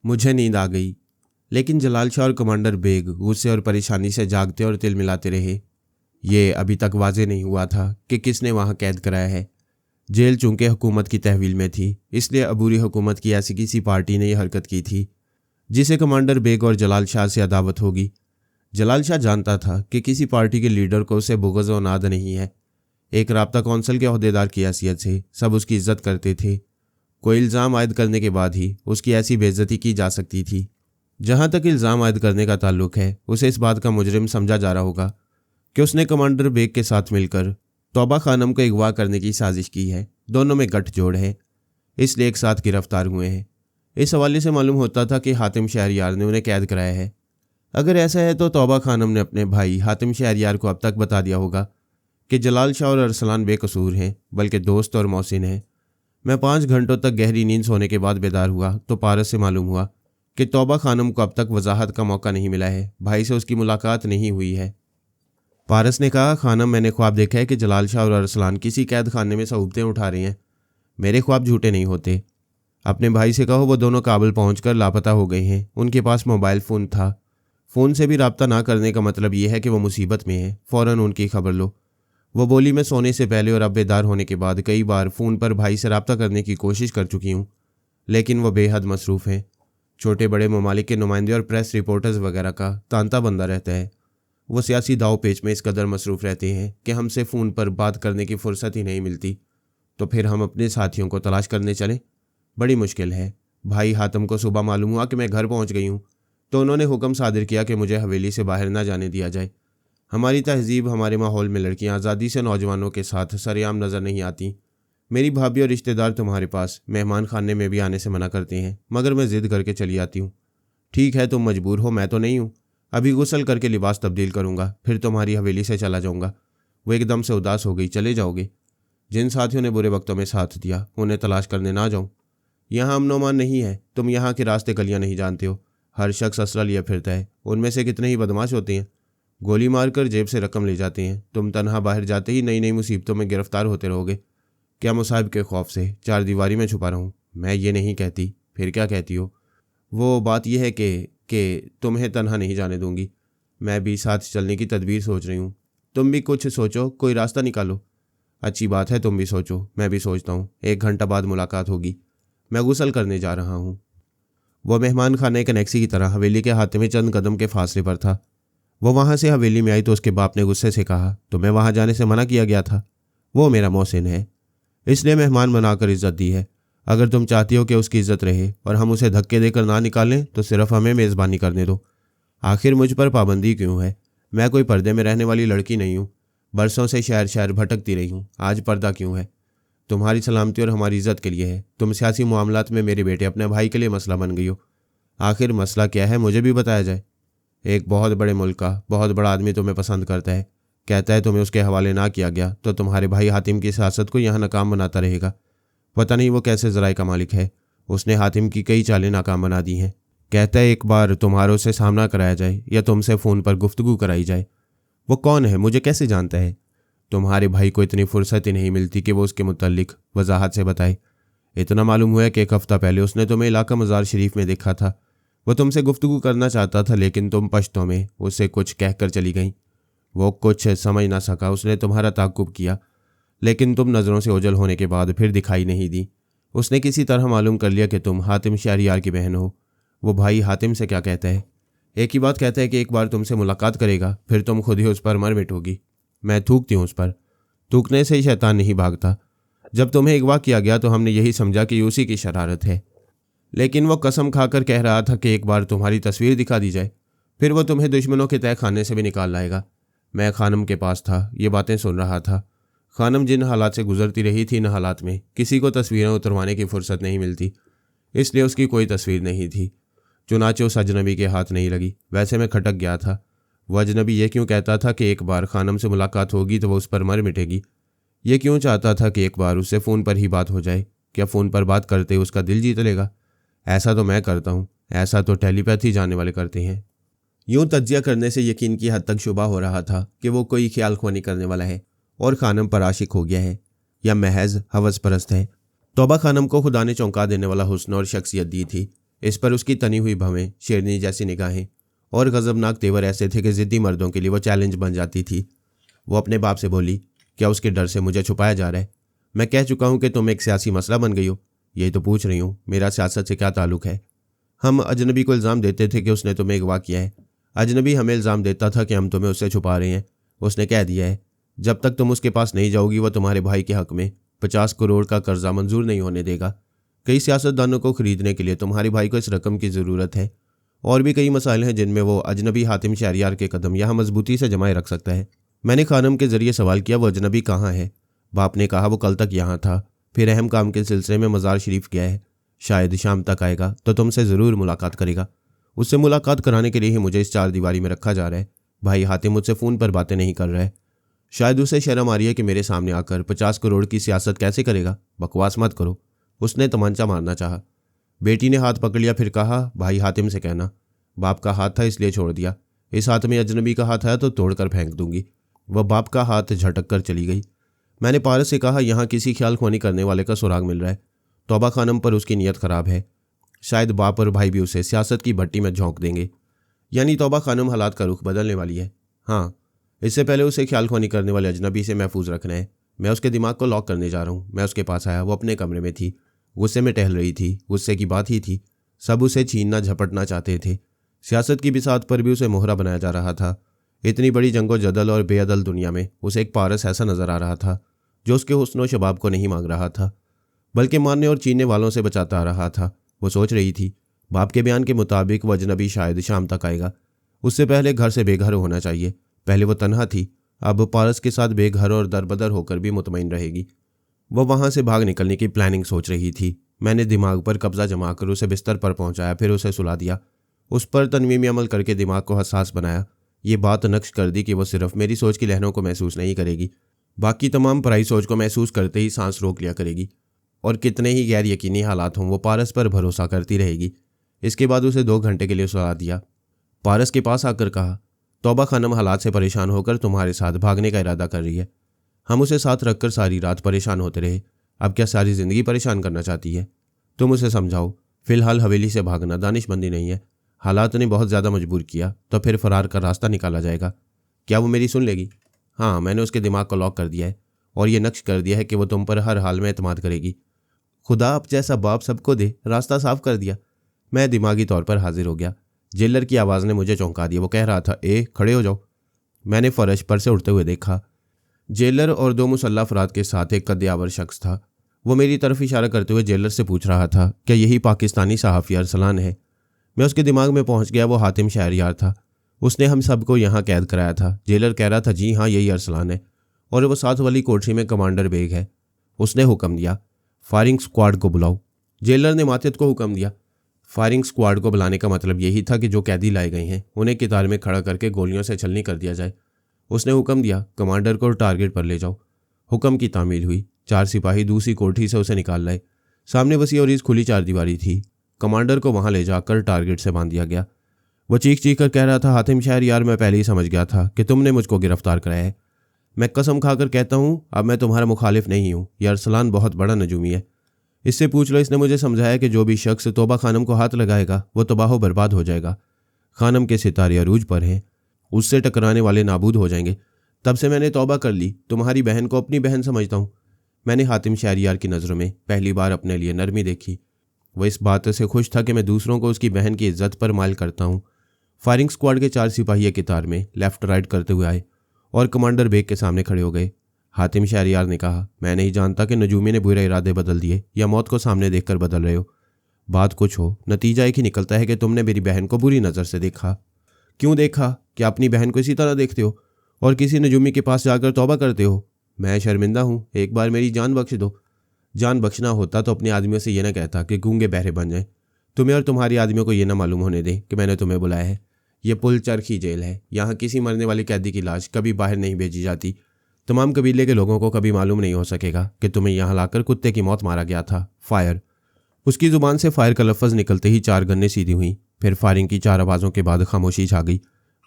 मुझे नींद आ गई, लेकिन जलाल शाह और कमांडर बेग गुस्से और परेशानी से जागते और तिल मिलाते रहे। ये अभी तक वाजे नहीं हुआ था कि किसने वहां कैद कराया है। जेल चूंकि हुकूमत की तहवील में थी, इसलिए अबूरी हुकूमत की ऐसी किसी पार्टी ने यह हरकत की थी जिसे कमांडर बेग और जलाल शाह से अदावत होगी। जलाल शाह जानता था कि किसी पार्टी के लीडर को उसे बुग़्ज़ व नाद नहीं है। एक राब्ता कौंसिल के ओहदेदार की हैसियत से सब उसकी इज्जत करते थे। कोई इल्ज़ाम आयद करने के बाद ही उसकी ऐसी बेइज्जती की जा सकती थी। जहाँ तक इल्ज़ाम आयद करने का ताल्लुक है, उसे इस बात का मुजरिम समझा जा रहा होगा कि उसने कमांडर बेग के साथ मिलकर तौबा खानम को अगवा करने की साजिश की है। दोनों में गठजोड़ है, इसलिए एक साथ गिरफ्तार हुए हैं। इस हवाले से मालूम होता था कि हातिम शहरयार ने उन्हें कैद कराया है। अगर ऐसा है तो तौबा खानम ने अपने भाई हातिम शहरयार को अब तक बता दिया होगा कि जलाल शाह और अरसलान बेकसूर हैं, बल्कि दोस्त और मोहसिन हैं। मैं 5 घंटों तक गहरी नींद सोने के बाद बेदार हुआ तो पारस से मालूम हुआ कि तौबा खानम को अब तक वजाहत का मौका नहीं मिला है। भाई से उसकी मुलाकात नहीं हुई है। पारस ने कहा, खानम, मैंने ख्वाब देखा है कि जलाल शाह और अरसलान किसी कैद खाने में सऊबतें उठा रहे हैं। मेरे ख्वाब झूठे नहीं होते। अपने भाई से कहो वो दोनों काबुल पहुंचकर लापता हो गए हैं। उनके पास मोबाइल फ़ोन था। फ़ोन से भी रब्ता ना करने का मतलब ये है कि वो मुसीबत में है। फ़ौरन उनकी खबर लो। वो बोली, मैं सोने से पहले और अब बेदार होने के बाद कई बार फ़ोन पर भाई से रब्ता करने की कोशिश कर चुकी हूँ, लेकिन वो बेहद मसरूफ़ हैं। छोटे बड़े ममालिक के नुमाइंदे और प्रेस रिपोर्टर्स वगैरह का तांता बंदा रहता है। वो सियासी दाव पेच में इस कदर मसरूफ़ रहते हैं कि हमसे फ़ोन पर बात करने की फुर्सत ही नहीं मिलती। तो फिर हम अपने साथियों को तलाश करने चलें? बड़ी मुश्किल है। भाई हातिम को सुबह मालूम हुआ कि मैं घर पहुंच गई हूं, तो उन्होंने हुक्म सादिर किया कि मुझे हवेली से बाहर ना जाने दिया जाए। हमारी तहजीब, हमारे माहौल में लड़कियां आज़ादी से नौजवानों के साथ सरेआम नज़र नहीं आती। मेरी भाभी और रिश्तेदार तुम्हारे पास मेहमान खाने में भी आने से मना करते हैं, मगर मैं ज़िद करके चली आती हूँ। ठीक है, तुम मजबूर हो, मैं तो नहीं हूँ। अभी गुस्ल करके लिबास तब्दील करूँगा, फिर तुम्हारी हवेली से चला जाऊँगा। वो एकदम से उदास हो गई। चले जाओगे? जिन साथियों ने बुरे वक्तों में साथ दिया उन्हें तलाश करने ना जाऊँ? यहाँ अमनोमान नहीं है। तुम यहाँ के रास्ते गलियाँ नहीं जानते हो। हर शख्स असला लिए फिरता है। उनमें से कितने ही बदमाश होते हैं, गोली मारकर जेब से रकम ले जाते हैं। तुम तनहा बाहर जाते ही नई नई मुसीबतों में गिरफ्तार होते रहोगे। क्या मुसाहिब के खौफ से चार दीवारी में छुपा रहूं? मैं ये नहीं कहती। फिर क्या कहती हो? वो बात यह है कि तुम्हें तनहा नहीं जाने दूंगी। मैं भी साथ चलने की तदबीर सोच रही हूँ। तुम भी कुछ सोचो, कोई रास्ता निकालो। अच्छी बात है, तुम भी सोचो, मैं भी सोचता हूँ। 1 घंटा बाद मुलाकात होगी। मैं गुस्ल करने जा रहा हूँ। वह मेहमान खाने के नेक्सी की तरह हवेली के हाथे में चंद कदम के फासले पर था। वो वहाँ से हवेली में आई तो उसके बाप ने गुस्से से कहा, तुम्हें वहाँ जाने से मना किया गया था। वो मेरा मोहसिन है, इसलिए मेहमान बनाकर इज्जत दी है। अगर तुम चाहती हो कि उसकी इज्जत रहे और हम उसे धक्के देकर ना निकालें तो सिर्फ हमें मेज़बानी करने दो। आखिर मुझ पर पाबंदी क्यों है? मैं कोई पर्दे में रहने वाली लड़की नहीं हूँ। बरसों से शहर शहर भटकती रही हूँ। आज पर्दा क्यों है? तुम्हारी सलामती और हमारी इज्जत के लिए है। तुम सियासी मामलात में मेरे बेटे अपने भाई के लिए मसला बन गई हो। आखिर मसला क्या है, मुझे भी बताया जाए। एक बहुत बड़े मुल्क का बहुत बड़ा आदमी तुम्हें पसंद करता है, कहता है तुम्हें उसके हवाले ना किया गया तो तुम्हारे भाई हातिम की सियासत को यहाँ नाकाम बनाता रहेगा। पता नहीं वो कैसे ज़राए का मालिक है। उसने हातिम की कई चालें नाकाम बना दी हैं। कहता है एक बार तुम्हारों से सामना कराया जाए या तुमसे फ़ोन पर गुफ्तगू कराई जाए। वो कौन है, मुझे कैसे जानता है? तुम्हारे भाई को इतनी फुर्सत ही नहीं मिलती कि वो उसके मुतल्लिक वजाहत से बताए। इतना मालूम हुआ है कि 1 हफ्ता पहले उसने तुम्हें इलाका मज़ार शरीफ में देखा था। वो तुमसे गुफ्तगू करना चाहता था, लेकिन तुम पश्तों में उससे कुछ कहकर चली गई। वो कुछ समझ ना सका। उसने तुम्हारा ताक़ुब किया, लेकिन तुम नज़रों से ओझल होने के बाद फिर दिखाई नहीं दी। उसने किसी तरह मालूम कर लिया कि तुम हातिम शहरयार की बहन हो। वो भाई हातिम से क्या कहता है? एक ही बात कहता है कि एक बार तुमसे मुलाकात करेगा, फिर तुम खुद ही उस पर मर मिटोगी। मैं थूकती हूँ उस पर। थूकने से ही शैतान नहीं भागता। जब तुम्हें अगवा किया गया तो हमने यही समझा कि उसी की शरारत है, लेकिन वो कसम खाकर कह रहा था कि एक बार तुम्हारी तस्वीर दिखा दी जाए, फिर वो तुम्हें दुश्मनों के तय खाने से भी निकाल लाएगा। मैं खानम के पास था, ये बातें सुन रहा था। खानम जिन हालात से गुजरती रही थी, इन हालात में किसी को तस्वीरें उतरवाने की फुर्सत नहीं मिलती, इसलिए उसकी कोई तस्वीर नहीं थी। चुनाचे उस अजनबी के हाथ नहीं लगी। वैसे मैं खटक गया था। वह अजनबी ये क्यों कहता था कि एक बार खानम से मुलाकात होगी तो वह उस पर मर मिटेगी? ये क्यों चाहता था कि एक बार उससे फ़ोन पर ही बात हो जाए? क्या फ़ोन पर बात करते उसका दिल जीत लेगा? ऐसा तो मैं करता हूँ, ऐसा तो टेलीपैथी जानने वाले करते हैं। यूं तज्जिया करने से यकीन की हद तक शुबा हो रहा था कि वो कोई ख्याल ख्वानी करने वाला है और खानम पर आशिक हो गया है या महज हवस परस्त है। तौबा खानम को खुदा ने चौंका देने वाला हुस्न और शख्सियत दी थी, इस पर उसकी तनी हुई भवें, शेरनी जैसी निगाहें और गजबनाक तेवर ऐसे थे कि जिद्दी मर्दों के लिए वो चैलेंज बन जाती थी। वो अपने बाप से बोली, क्या उसके डर से मुझे छुपाया जा रहा है? मैं कह चुका हूं कि तुम एक सियासी मसला बन गई हो। यही तो पूछ रही हूं, मेरा सियासत से क्या ताल्लुक है? हम अजनबी को इल्ज़ाम देते थे कि उसने तुम्हें अगवा किया है। अजनबी हमें इल्ज़ाम देता था कि हम तुम्हें उससे छुपा रहे हैं। उसने कह दिया है जब तक तुम उसके पास नहीं जाओगी वो तुम्हारे भाई के हक में 50 करोड़ का कर्जा मंजूर नहीं होने देगा। कई सियासतदानों को खरीदने के लिए तुम्हारे भाई को इस रकम की ज़रूरत है। और भी कई मसाइल हैं जिनमें वो अजनबी हातिम शहरयार के कदम यहाँ मजबूती से जमाए रख सकता है। मैंने खानम के जरिए सवाल किया, वो अजनबी कहाँ है? बाप ने कहा, वो कल तक यहाँ था, फिर अहम काम के सिलसिले में मज़ार शरीफ गया है। शायद शाम तक आएगा तो तुमसे ज़रूर मुलाकात करेगा। उससे मुलाकात कराने के लिए ही मुझे इस 4 दीवारी में रखा जा रहा है। भाई हातिम मुझसे फ़ोन पर बातें नहीं कर रहा है। शायद उसे शर्म आ रही है कि मेरे सामने आकर 50 करोड़ की सियासत कैसे करेगा। बकवास मत करो। उसने तमांचा मारना चाहा। बेटी ने हाथ पकड़ लिया, फिर कहा, भाई हातिम से कहना। बाप का हाथ था इसलिए छोड़ दिया। इस हाथ में अजनबी का हाथ आया तो तोड़कर फेंक दूंगी। वह बाप का हाथ झटक कर चली गई। मैंने पारस से कहा, यहाँ किसी ख्याल खोनी करने वाले का सुराग मिल रहा है। तौबा खानम पर उसकी नीयत खराब है। शायद बाप और भाई भी उसे सियासत की भट्टी में झोंक देंगे। यानी तौबा खानम हालात का रुख बदलने वाली है। हाँ, इससे पहले उसे ख्याल खोनी करने वाले अजनबी से महफूज रखना है। मैं उसके दिमाग को लॉक करने जा रहा हूँ। मैं उसके पास आया, वो अपने कमरे में थी, गुस्से में टहल रही थी। गुस्से की बात ही थी। सब उसे छीनना झपटना चाहते थे। सियासत की बिसात पर भी उसे मोहरा बनाया जा रहा था। इतनी बड़ी जंगो जदल और बेअदल दुनिया में उसे एक पारस ऐसा नजर आ रहा था जो उसके हुस्न शबाब को नहीं मांग रहा था, बल्कि मारने और छीनने वालों से बचाता आ रहा था। वो सोच रही थी, बाप के बयान के मुताबिक वह अजनबी शायद शाम तक आएगा। उससे पहले घर से बेघर होना चाहिए। पहले वो तन्हा थी, अब पारस के साथ बेघर और दरबदर होकर भी मुतमईन रहेगी। वो वहाँ से भाग निकलने की प्लानिंग सोच रही थी। मैंने दिमाग पर कब्जा जमाकर उसे बिस्तर पर पहुंचाया, फिर उसे सुला दिया। उस पर तनवीमी अमल करके दिमाग को हसास बनाया। ये बात नक्श कर दी कि वो सिर्फ मेरी सोच की लहरों को महसूस नहीं करेगी, बाकी तमाम पराई सोच को महसूस करते ही सांस रोक लिया करेगी। और कितने ही गैर यकीनी हालात हों, वो पारस पर भरोसा करती रहेगी। इसके बाद उसे 2 घंटे के लिए सुला दिया। पारस के पास आकर कहा, तौबा खानम हालात से परेशान होकर तुम्हारे साथ भागने का इरादा कर रही है। हम उसे साथ रखकर सारी रात परेशान होते रहे। अब क्या सारी ज़िंदगी परेशान करना चाहती है? तुम उसे समझाओ। फिलहाल हवेली से भागना दानिशमंदी नहीं है। हालात ने बहुत ज़्यादा मजबूर किया तो फिर फरार का रास्ता निकाला जाएगा। क्या वो मेरी सुन लेगी? हाँ, मैंने उसके दिमाग को लॉक कर दिया है और ये नक्श कर दिया है कि वो तुम पर हर हाल में एतमाद करेगी। खुदा आप जैसा बाप सबको दे, रास्ता साफ कर दिया। मैं दिमागी तौर पर हाजिर हो गया। जेलर की आवाज़ ने मुझे चौंका दिया। वो कह रहा था, खड़े हो जाओ। मैंने फर्श पर से उड़ते हुए देखा। जेलर और 2 मुसल्लह अफराद के साथ एक कद्यावर शख्स था। वो मेरी तरफ इशारा करते हुए जेलर से पूछ रहा था, क्या यही पाकिस्तानी सहाफ़ी अरसलान है? मैं उसके दिमाग में पहुंच गया। वो हातिम शहरयार था। उसने हम सबको यहाँ कैद कराया था। जेलर कह रहा था, जी हाँ, यही अरसलान है और वो साथ वाली कोठरी में कमांडर बेग है। उसने हुक्म दिया, फायरिंग स्क्वाड को बुलाओ। जेलर ने मातियत को हुक्म दिया। फायरिंग स्क्वाड को बुलाने का मतलब यही था कि जो कैदी लाए गए हैं उन्हें कतार में खड़ा करके गोलियों से छलनी कर दिया जाए। उसने हुक्म दिया, कमांडर को टारगेट पर ले जाओ। हुक्म की तामील हुई। 4 सिपाही दूसरी कोठरी से उसे निकाल लाए। सामने वसी और इस खुली 4 दीवारी थी। कमांडर को वहां ले जाकर टारगेट से बांध दिया गया। वो चीख चीख कर कह रहा था, हातिम शहरयार, मैं पहले ही समझ गया था कि तुमने मुझको गिरफ्तार कराया है। मैं कसम खाकर कहता हूँ, अब मैं तुम्हारा मुखालिफ नहीं हूँ। यह अरसलान बहुत बड़ा नजूमी है। इससे पूछ लो। इसने मुझे समझाया कि जो भी शख्स तौबा खानम को हाथ लगाएगा वो तबाह बर्बाद हो जाएगा। खानम के सितारे अरूज पर हैं, उससे टकराने वाले नाबूद हो जाएंगे। तब से मैंने तौबा कर ली। तुम्हारी बहन को अपनी बहन समझता हूँ। मैंने हातिम शहरयार की नज़रों में पहली बार अपने लिए नरमी देखी। वह इस बात से खुश था कि मैं दूसरों को उसकी बहन की इज्जत पर माइल करता हूँ। फायरिंग स्क्वाड के 4 सिपाही कतार में लेफ्ट राइट करते हुए आए और कमांडर बेग के सामने खड़े हो गए। हातिम शहरयार ने कहा, मैं नहीं जानता कि नजूमी ने बुरे इरादे बदल दिए या मौत को सामने देखकर बदल रहे हो। बात कुछ हो, नतीजा एक ही निकलता है कि तुमने मेरी बहन को बुरी नज़र से देखा। क्यों देखा? क्या अपनी बहन को इसी तरह देखते हो और किसी नजूमी के पास जाकर तौबा करते हो? मैं शर्मिंदा हूँ। एक बार मेरी जान बख्श दो। जान बख्शना होता तो अपने आदमियों से ये ना कहता कि गूंगे बहरे बन जाएं। तुम्हें और तुम्हारी आदमियों को ये ना मालूम होने दे कि मैंने तुम्हें बुलाया है। यह पुल चरखी जेल है। यहाँ किसी मरने वाले कैदी की लाश कभी बाहर नहीं भेजी जाती। तमाम कबीले के लोगों को कभी मालूम नहीं हो सकेगा कि तुम्हें यहाँ लाकर कुत्ते की मौत मारा गया था। फायर। उसकी जुबान से फायर का लफ्ज़ निकलते ही 4 गन्ने सीधी हुई। फिर फायरिंग की 4 आवाज़ों के बाद खामोशी छा गई।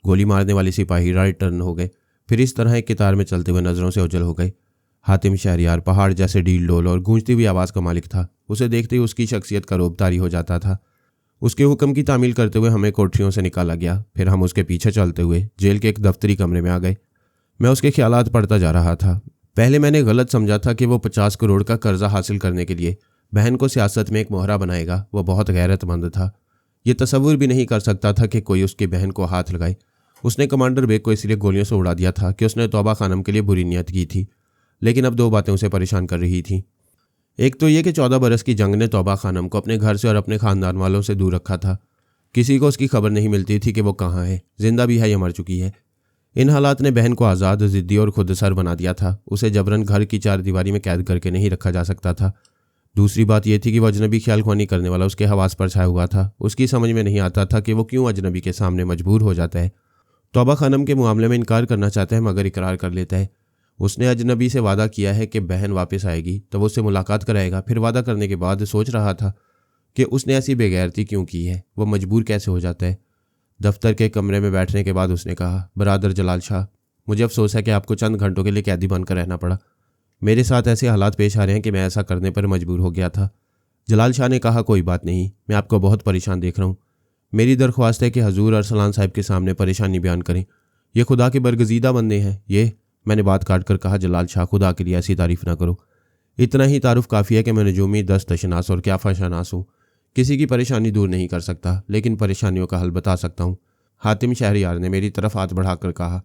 गोली मारने वाले सिपाही राइट टर्न हो गए, फिर इस तरह एक कतार में चलते हुए नज़रों से ओझल हो गए। हातिम शहरयार पहाड़ जैसे डील डोल और गूंजती हुई आवाज़ का मालिक था। उसे देखते ही उसकी शख्सियत का रोब तारी हो जाता था। उसके हुक्म की तामील करते हुए हमें कोठरियों से निकाला गया। फिर हम उसके पीछे चलते हुए जेल के एक दफ्तरी कमरे में आ गए। मैं उसके ख्यालात पढ़ता जा रहा था। पहले मैंने गलत समझा था कि वो 50 करोड़ का कर्जा हासिल करने के लिए बहन को सियासत में एक मोहरा बनाएगा। वो बहुत गैरतमंद था। ये तसव्वुर भी नहीं कर सकता था कि कोई उसकी बहन को हाथ लगाए। उसने कमांडर बेग को इसलिए गोलियों से उड़ा दिया था कि उसने तौबा खानम के लिए बुरी नियत की थी। लेकिन अब 2 बातें उसे परेशान कर रही थी। एक तो ये कि 14 बरस की जंग ने तौबा खानम को अपने घर से और अपने खानदान वालों से दूर रखा था। किसी को उसकी खबर नहीं मिलती थी कि वो कहाँ है, जिंदा भी है या मर चुकी है। इन हालात ने बहन को आज़ाद, ज़िद्दी और खुदसर बना दिया था। उसे जबरन घर की 4 दीवारी में कैद करके नहीं रखा जा सकता था। दूसरी बात यह थी कि वह अजनबी ख्यालख्वानी करने वाला उसके हवास पर छाया हुआ था। उसकी समझ में नहीं आता था कि वो क्यों अजनबी के सामने मजबूर हो जाता है। तौबा खानम के मामले में इनकार करना चाहता है मगर इकरार कर लेता है। उसने अजनबी से वादा किया है कि बहन वापस आएगी तो वो उससे मुलाकात कराएगा। फिर वादा करने के बाद सोच रहा था कि उसने ऐसी बेगैरती क्यों की है, वो मजबूर कैसे हो जाता है। दफ्तर के कमरे में बैठने के बाद उसने कहा, बरादर जलाल शाह, मुझे अफसोस है कि आपको चंद घंटों के लिए कैदी बनकर रहना पड़ा। मेरे साथ ऐसे हालात पेश आ रहे हैं कि मैं ऐसा करने पर मजबूर हो गया था। जलाल शाह ने कहा, कोई बात नहीं, मैं आपको बहुत परेशान देख रहा हूँ। मेरी दरख्वास्त है कि हजूर अरसलान साहब के सामने परेशानी बयान करें। ये खुदा के बरगजीदा बंदे हैं। ये मैंने बात काट कर कहा, जलाल शाह, खुदा के लिए ऐसी तारीफ ना करो। इतना ही तारुफ काफ़ी है कि मैं नजूमी, दस्तशनास और क्याफा शनास हूँ। किसी की परेशानी दूर नहीं कर सकता, लेकिन परेशानियों का हल बता सकता हूँ। हातिम शहरयार ने मेरी तरफ हाथ बढ़ाकर कहा,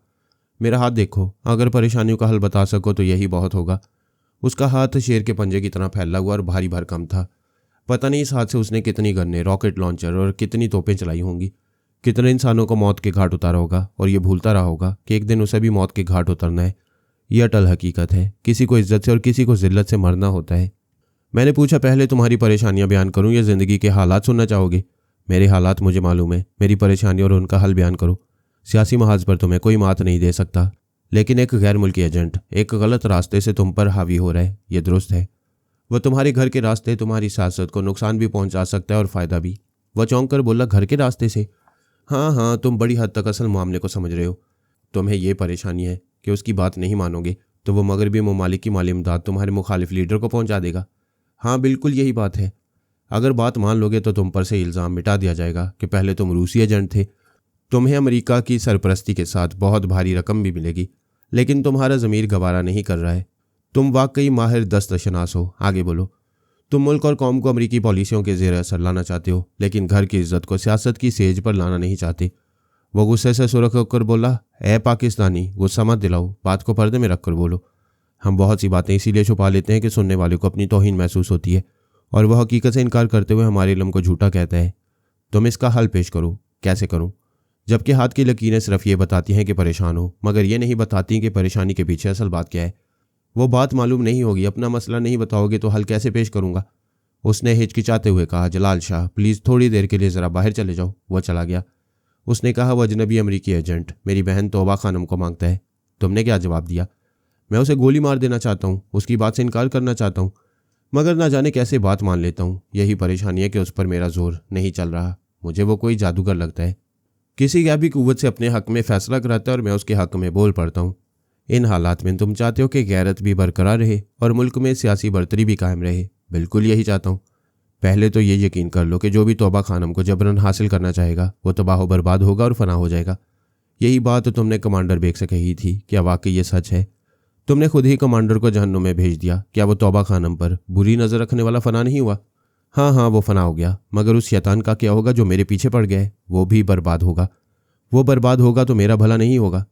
मेरा हाथ देखो, अगर परेशानियों का हल बता सको तो यही बहुत होगा। उसका हाथ शेर के पंजे की तरह फैला हुआ और भारी भरकम था। पता नहीं इस हाथ से उसने कितनी गन्ने, रॉकेट लॉन्चर और कितनी तोपें चलाई होंगी। कितने इंसानों को मौत के घाट उतारा होगा और ये भूलता रहा होगा कि एक दिन उसे भी मौत के घाट उतरना है। यह अटल हकीकत है। किसी को इज्जत से और किसी को जिल्लत से मरना होता है। मैंने पूछा, पहले तुम्हारी परेशानियां बयान करूं या जिंदगी के हालात सुनना चाहोगे? मेरे हालात मुझे मालूम है, मेरी परेशानी और उनका हल बयान करो। सियासी महाज पर तुम्हें कोई मात नहीं दे सकता, लेकिन एक गैर मुल्की एजेंट एक गलत रास्ते से तुम पर हावी हो रहा है, ये दुरुस्त है। वह तुम्हारे घर के रास्ते तुम्हारी सियासत को नुकसान भी पहुंचा सकता है और फ़ायदा भी। वह चौंक कर बोला, घर के रास्ते से? हाँ, तुम बड़ी हद तक असल मामले को समझ रहे हो। तुम्हें यह परेशानी है कि उसकी बात नहीं मानोगे तो वो मगरबी ममालिक की माली इमदाद तुम्हारे मुखालिफ लीडर को पहुंचा देगा। हाँ, बिल्कुल यही बात है। अगर बात मान लोगे तो तुम पर से इल्ज़ाम मिटा दिया जाएगा कि पहले तुम रूसी एजेंट थे। तुम्हें अमेरिका की सरपरस्ती के साथ बहुत भारी रकम भी मिलेगी, लेकिन तुम्हारा ज़मीर गवारा नहीं कर रहा है। तुम वाकई माहिर दस्तशनास हो। आगे बोलो। तुम मुल्क और कौम को अमरीकी पॉलिसियों के ज़ेर असर लाना चाहते हो, लेकिन घर की इज्जत को सियासत की सेज पर लाना नहीं चाहते। वो गुस्से से सुरख होकर बोला, ए पाकिस्तानी, गुस्सा मत दिलाओ, बात को पर्दे में रख कर बोलो। हम बहुत सी बातें इसीलिए छुपा लेते हैं कि सुनने वाले को अपनी तौहीन महसूस होती है और वह हकीकत से इनकार करते हुए हमारे इल्म को झूठा कहता है। तुम इसका हल पेश करो। कैसे करूं? जबकि हाथ की लकीरें सिर्फ ये बताती हैं कि परेशान हो, मगर ये नहीं बताती कि परेशानी के पीछे असल बात क्या है। वो बात मालूम नहीं होगी, अपना मसला नहीं बताओगे तो हल कैसे पेश करूंगा? उसने हिचकिचाते हुए कहा, जलाल शाह, प्लीज़ थोड़ी देर के लिए ज़रा बाहर चले जाओ। वह चला गया। उसने कहा, वह अजनबी अमरीकी एजेंट मेरी बहन तौबा खानम को मांगता है। तुमने क्या जवाब दिया? मैं उसे गोली मार देना चाहता हूँ, उसकी बात से इनकार करना चाहता हूँ, मगर ना जाने कैसे बात मान लेता हूँ। यही परेशानी है कि उस पर मेरा जोर नहीं चल रहा। मुझे वो कोई जादूगर लगता है, किसी गैबी कुव्वत से अपने हक में फैसला कराता है और मैं उसके हक में बोल पड़ता हूँ। इन हालात में तुम चाहते हो कि गैरत भी बरकरार रहे और मुल्क में सियासी बर्तरी भी कायम रहे। बिल्कुल यही चाहता हूँ। पहले तो ये यकीन कर लो कि जो भी तौबा खानम को जबरन हासिल करना चाहेगा वो तबाह बर्बाद होगा और फना हो जाएगा। यही बात तो तुमने कमांडर बेग से कही थी। क्या वाकई ये सच है? तुमने खुद ही कमांडर को जहन्नुम में भेज दिया। क्या वो तौबा खानम पर बुरी नज़र रखने वाला फना नहीं हुआ? हाँ, वो फना हो गया, मगर उस शैतान का क्या होगा जो मेरे पीछे पड़ गया है? वो भी बर्बाद होगा। वो बर्बाद होगा तो मेरा भला नहीं होगा।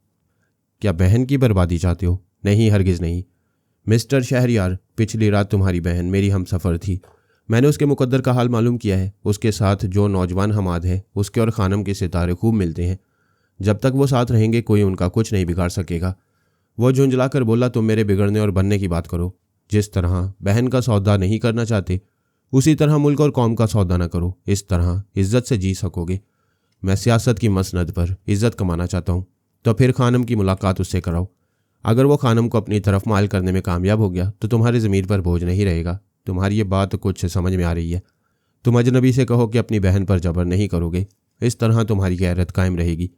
क्या बहन की बर्बादी चाहते हो? नहीं, हरगिज़ नहीं। मिस्टर शहरयार, पिछली रात तुम्हारी बहन मेरी हमसफ़र थी। मैंने उसके मुकद्दर का हाल मालूम किया है। उसके साथ जो नौजवान हमाद है, उसके और खानम के सितारे खूब मिलते हैं। जब तक वो साथ रहेंगे कोई उनका कुछ नहीं बिगाड़ सकेगा। वो झुंझला कर बोला, तुम मेरे बिगड़ने और बनने की बात करो। जिस तरह बहन का सौदा नहीं करना चाहते, उसी तरह मुल्क और कौम का सौदा न करो। इस तरह इज्जत से जी सकोगे। मैं सियासत की मसनद पर इज्जत कमाना चाहता हूँ, तो फिर खानम की मुलाकात उससे कराओ। अगर वो खानम को अपनी तरफ माल करने में कामयाब हो गया तो तुम्हारे ज़मीर पर बोझ नहीं रहेगा। तुम्हारी ये बात कुछ समझ में आ रही है? तुम अजनबी से कहो कि अपनी बहन पर जबर नहीं करोगे। इस तरह तुम्हारी गैरत कायम रहेगी,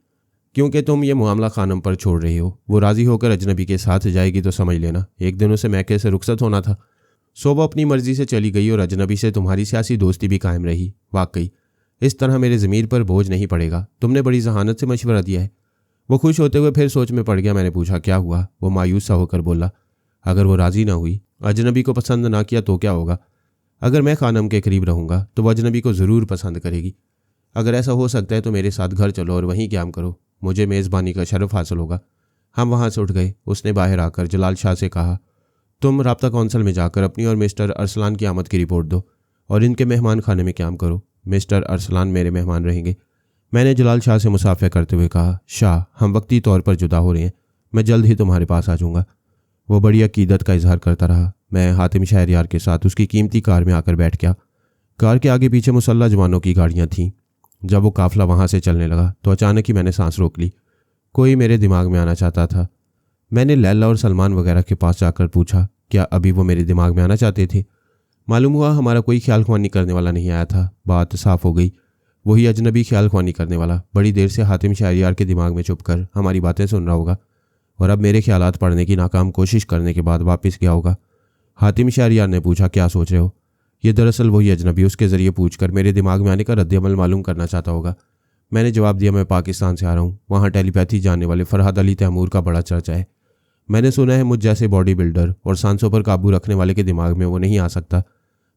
क्योंकि तुम ये मामला खानम पर छोड़ रहे हो। वो राज़ी होकर अजनबी के साथ जाएगी तो समझ लेना एक दिन उसे मैके से रुखसत होना था। सो वो अपनी मर्जी से चली गई और अजनबी से तुम्हारी सियासी दोस्ती भी कायम रही। वाकई इस तरह मेरे ज़मीर पर बोझ नहीं पड़ेगा। तुमने बड़ी जहानत से मशवरा दिया है। वो खुश होते हुए फिर सोच में पड़ गया। मैंने पूछा क्या हुआ? वो मायूस सा होकर बोला, अगर वो राज़ी ना हुई, अजनबी को पसंद ना किया तो क्या होगा? अगर मैं खानम के करीब रहूँगा तो वह अजनबी को ज़रूर पसंद करेगी। अगर ऐसा हो सकता है तो मेरे साथ घर चलो और वहीं क़याम करो, मुझे मेज़बानी का शरफ़ हासिल होगा। हम वहाँ से उठ गए। उसने बाहर आकर जलाल शाह से कहा, तुम राब्ता कौंसल में जाकर अपनी और मिस्टर अरसलान की आमद की रिपोर्ट दो और इनके मेहमान खाने में क़याम करो। मिस्टर अरसलान मेरे मेहमान रहेंगे। मैंने जलाल शाह से मुसाफिया करते हुए कहा, शाह, हम वक्ती तौर पर जुदा हो रहे हैं, मैं जल्द ही तुम्हारे पास आ जाऊँगा। वो बड़ी अकीदत का इजहार करता रहा। मैं हातिम शहरयार के साथ उसकी कीमती कार में आकर बैठ गया। कार के आगे पीछे मुसल्लह जवानों की गाड़ियाँ थीं। जब वो काफिला वहाँ से चलने लगा तो अचानक ही मैंने सांस रोक ली। कोई मेरे दिमाग में आना चाहता था। मैंने लैला और सलमान वगैरह के पास जाकर पूछा, क्या अभी वो मेरे दिमाग में आना चाहते थे? मालूम हुआ हमारा कोई ख्याल ख्वानी करने वाला नहीं आया था। बात साफ हो गई, वही अजनबी ख्याल ख्वानी करने वाला बड़ी देर से हातिम शहरयार के दिमाग में छुप कर हमारी बातें सुन रहा होगा और अब मेरे ख्यालात पढ़ने की नाकाम कोशिश करने के बाद वापस गया होगा। हातिम शहरयार ने पूछा, क्या सोच रहे हो? ये दरअसल वही अजनबी उसके ज़रिए पूछकर मेरे दिमाग में आने का रद्द-ए-अमल मालूम करना चाहता होगा। मैंने जवाब दिया, मैं पाकिस्तान से आ रहा हूँ, वहाँ टेलीपैथी जानने वाले फरहाद अली तैमूर का बड़ा चर्चा है। मैंने सुना है मुझ जैसे बॉडी बिल्डर और सांसों पर काबू रखने वाले के दिमाग में वो नहीं आ सकता।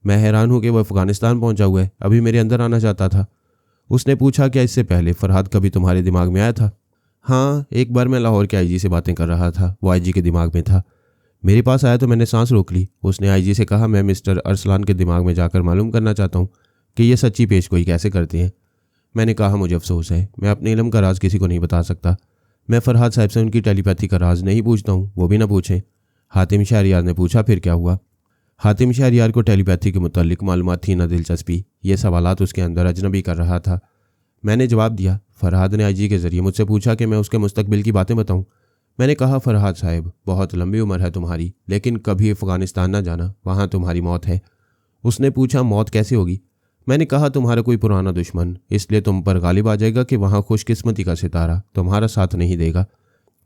मैं हैरान हूँ कि वह अफ़गानिस्तान पहुँचा हुआ है, अभी मेरे अंदर आना चाहता था। उसने पूछा, क्या इससे पहले फरहाद कभी तुम्हारे दिमाग में आया था? हाँ, एक बार मैं लाहौर के आईजी से बातें कर रहा था, वो आईजी के दिमाग में था। मेरे पास आया तो मैंने सांस रोक ली। उसने आईजी से कहा, मैं मिस्टर अरसलान के दिमाग में जाकर मालूम करना चाहता हूँ कि ये सच्ची पेशगोई कैसे करते हैं। मैंने कहा, मुझे अफसोस है, मैं अपने इल्म का राज किसी को नहीं बता सकता। मैं फरहाद साहब से उनकी टेलीपैथी का राज नहीं पूछता हूँ, वो भी ना पूछें। हातिम शहरयार ने पूछा, फिर क्या हुआ? हातिम शहरयार को टेलीपैथी के मुतालिक मालूमात थी न दिलचस्पी। ये सवालात उसके अंदर अजनबी कर रहा था। मैंने जवाब दिया, फरहाद ने आईजी के ज़रिए मुझसे पूछा कि मैं उसके मुस्तकबिल की बातें बताऊं। मैंने कहा, फरहाद साहब, बहुत लंबी उम्र है तुम्हारी, लेकिन कभी अफ़गानिस्तान ना जाना, वहाँ तुम्हारी मौत है। उसने पूछा, मौत कैसे होगी? मैंने कहा, तुम्हारा कोई पुराना दुश्मन इसलिए तुम पर गालिब आ जाएगा कि वहाँ खुशकिस्मती का सितारा तुम्हारा साथ नहीं देगा।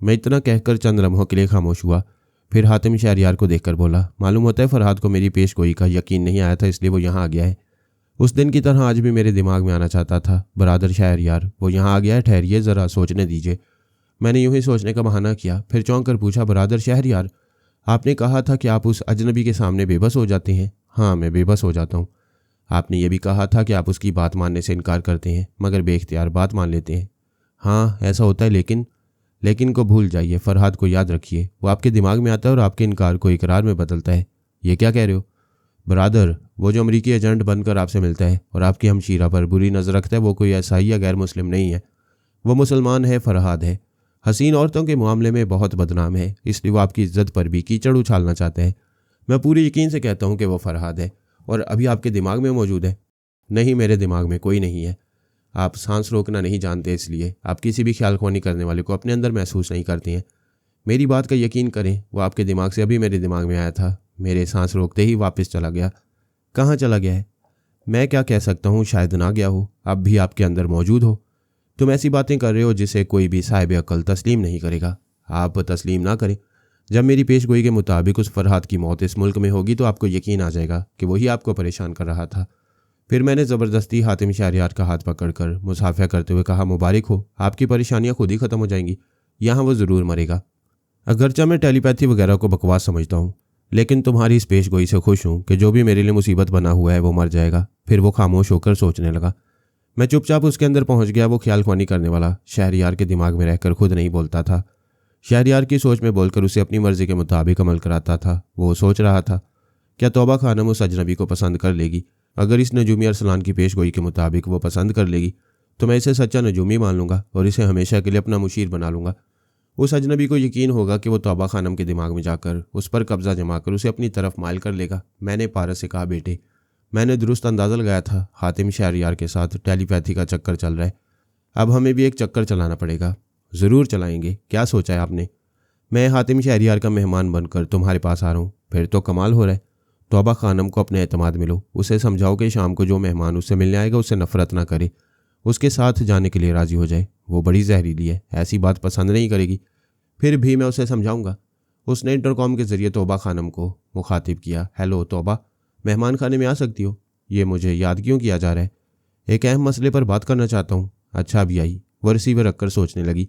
मैं इतना कहकर चंद लम्हों के लिए खामोश हुआ। फिर हातिम शहरयार को देखकर बोला, मालूम होता है फरहाद को मेरी पेशगोई का यकीन नहीं आया था, इसलिए वो यहाँ आ गया है। उस दिन की तरह आज भी मेरे दिमाग में आना चाहता था। बरादर शहरयार, वो यहाँ आ गया है, ठहरिए, ज़रा सोचने दीजिए। मैंने यूं ही सोचने का बहाना किया, फिर चौंक कर पूछा, बरादर शहरयार, आपने कहा था कि आप उस अजनबी के सामने बेबस हो जाते हैं। हाँ, मैं बेबस हो जाता हूँ। आपने ये भी कहा था कि आप उसकी बात मानने से इनकार करते हैं मगर बेख्तियार बात मान लेते हैं। हाँ, ऐसा होता है, लेकिन को भूल जाइए, फरहाद को याद रखिए, वो आपके दिमाग में आता है और आपके इनकार को इकरार में बदलता है। ये क्या कह रहे हो? बरादर, वो जो अमरीकी एजेंट बनकर आपसे मिलता है और आपकी हमशीरा पर बुरी नज़र रखता है, वो कोई ईसाई या गैर मुस्लिम नहीं है, वो मुसलमान है, फरहाद है। हसीन औरतों के मामले में बहुत बदनाम है, इसलिए वो आपकी इज्जत पर भी कीचड़ उछालना चाहते हैं। मैं पूरी यकीन से कहता हूँ कि वो फरहाद है और अभी आपके दिमाग में मौजूद है। नहीं, मेरे दिमाग में कोई नहीं है। आप सांस रोकना नहीं जानते, इसलिए आप किसी भी ख्याल ख्वानी करने वाले को अपने अंदर महसूस नहीं करते हैं। मेरी बात का यकीन करें, वो आपके दिमाग से अभी मेरे दिमाग में आया था, मेरे सांस रोकते ही वापस चला गया। कहाँ चला गया है? मैं क्या कह सकता हूँ, शायद ना गया हो, अब भी आपके अंदर मौजूद हो। तुम ऐसी बातें कर रहे हो जिसे कोई भी साहिब अक्ल तस्लीम नहीं करेगा। आप तस्लीम ना करें। जब मेरी पेशगोई के मुताबिक उस फरहाद की मौत इस मुल्क में होगी तो आपको यकीन आ जाएगा कि वही आपको परेशान कर रहा था। फिर मैंने ज़बरदस्ती हातिम शहरयार का हाथ पकड़कर मुसाफिया करते हुए कहा, मुबारक हो, आपकी परेशानियाँ खुद ही ख़त्म हो जाएंगी, यहाँ वो ज़रूर मरेगा। अगरचा मैं टेलीपैथी वगैरह को बकवास समझता हूँ, लेकिन तुम्हारी इस पेशगोई से खुश हूँ कि जो भी मेरे लिए मुसीबत बना हुआ है वो मर जाएगा। फिर वो खामोश होकर सोचने लगा। मैं चुपचाप उसके अंदर पहुँच गया। वो ख्याल ख्वानी करने वाला शहरयार के दिमाग में रहकर खुद नहीं बोलता था, शहरयार की सोच में बोलकर उसे अपनी मर्जी के मुताबिक अमल कराता था। वो सोच रहा था, क्या तौबा खानम उस अजनबी को पसंद कर लेगी? अगर इस नजूमी अरसलान की पेशगोई के मुताबिक वो पसंद कर लेगी तो मैं इसे सच्चा नजूमी मान लूँगा और इसे हमेशा के लिए अपना मुशीर बना लूँगा। उस अजनबी को यकीन होगा कि वो तौबा खानम के दिमाग में जाकर उस पर कब्जा जमा कर उसे अपनी तरफ माइल कर लेगा। मैंने पारस से कहा, बेटे, मैंने दुरुस्त अंदाज़ा लगाया था, हातिम शहरयार के साथ टेलीपैथी का चक्कर चल रहा है, अब हमें भी एक चक्कर चलाना पड़ेगा। ज़रूर चलाएंगे, क्या सोचा है आपने? मैं हातिम शहरयार का मेहमान बनकर तुम्हारे पास आ रहा हूँ, फिर तो कमाल हो रहा है। तौबा खानम को अपने एतमाद में लो, उसे समझाओ कि शाम को जो मेहमान उससे मिलने आएगा उससे नफरत ना करे, उसके साथ जाने के लिए राज़ी हो जाए। वो बड़ी जहरीली है, ऐसी बात पसंद नहीं करेगी। फिर भी मैं उसे समझाऊंगा। उसने इंटरकॉम के ज़रिए तौबा खानम को मुखातिब किया, हेलो तौबा, मेहमान खाने में आ सकती हो? ये मुझे याद क्यों किया जा रहा है? एक अहम मसले पर बात करना चाहता हूँ। अच्छा अभी आई। वह रिसीवर रखकर सोचने लगी।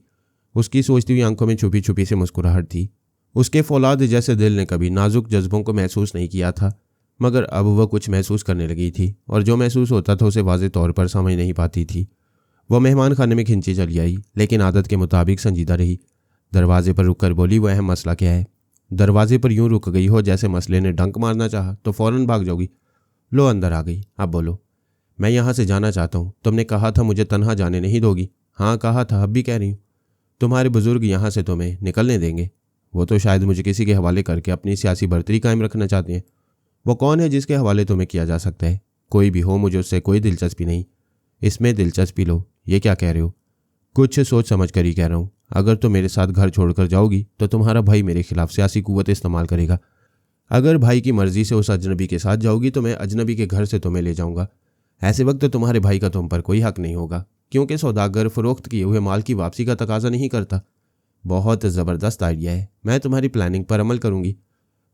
उसकी सोचती हुई आंखों में छुपी छुपी से मुस्कुराहट थी। उसके फौलाद जैसे दिल ने कभी नाजुक जज्बों को महसूस नहीं किया था, मगर अब वह कुछ महसूस करने लगी थी, और जो महसूस होता था उसे वाज़ेह तौर पर समझ नहीं पाती थी। वह मेहमान खाने में खिंची चली आई, लेकिन आदत के मुताबिक संजीदा रही। दरवाजे पर रुककर बोली, वह अहम मसला क्या है? दरवाजे पर यूं रुक गई हो जैसे मसले ने डंक मारना चाहा तो फौरन भाग जाओगी। लो अंदर आ गई, अब बोलो। मैं यहाँ से जाना चाहता हूँ। तुमने कहा था मुझे तन्हा जाने नहीं दोगी। हाँ कहा था, अब भी कह रही हूँ। तुम्हारे बुजुर्ग यहाँ से तुम्हें निकलने देंगे? वो तो शायद मुझे किसी के हवाले करके अपनी सियासी बर्तरी कायम रखना चाहते हैं। वो कौन है जिसके हवाले तुम्हें किया जा सकता है? कोई भी हो, मुझे उससे कोई दिलचस्पी नहीं। इसमें दिलचस्पी लो, ये क्या कह रहे हो? कुछ सोच समझ कर ही कह रहा हूँ। अगर तुम मेरे साथ घर छोड़कर जाओगी तो तुम्हारा भाई मेरे खिलाफ सियासी कुव्वत इस्तेमाल करेगा। अगर भाई की मर्जी से उस अजनबी के साथ जाओगी तो मैं अजनबी के घर से तुम्हें ले जाऊंगा। ऐसे वक्त तुम्हारे भाई का तुम पर कोई हक नहीं होगा, क्योंकि सौदागर फरोख्त किए हुए माल की वापसी का तकाजा नहीं करता। बहुत ज़बरदस्त आइडिया है, मैं तुम्हारी प्लानिंग पर अमल करूंगी।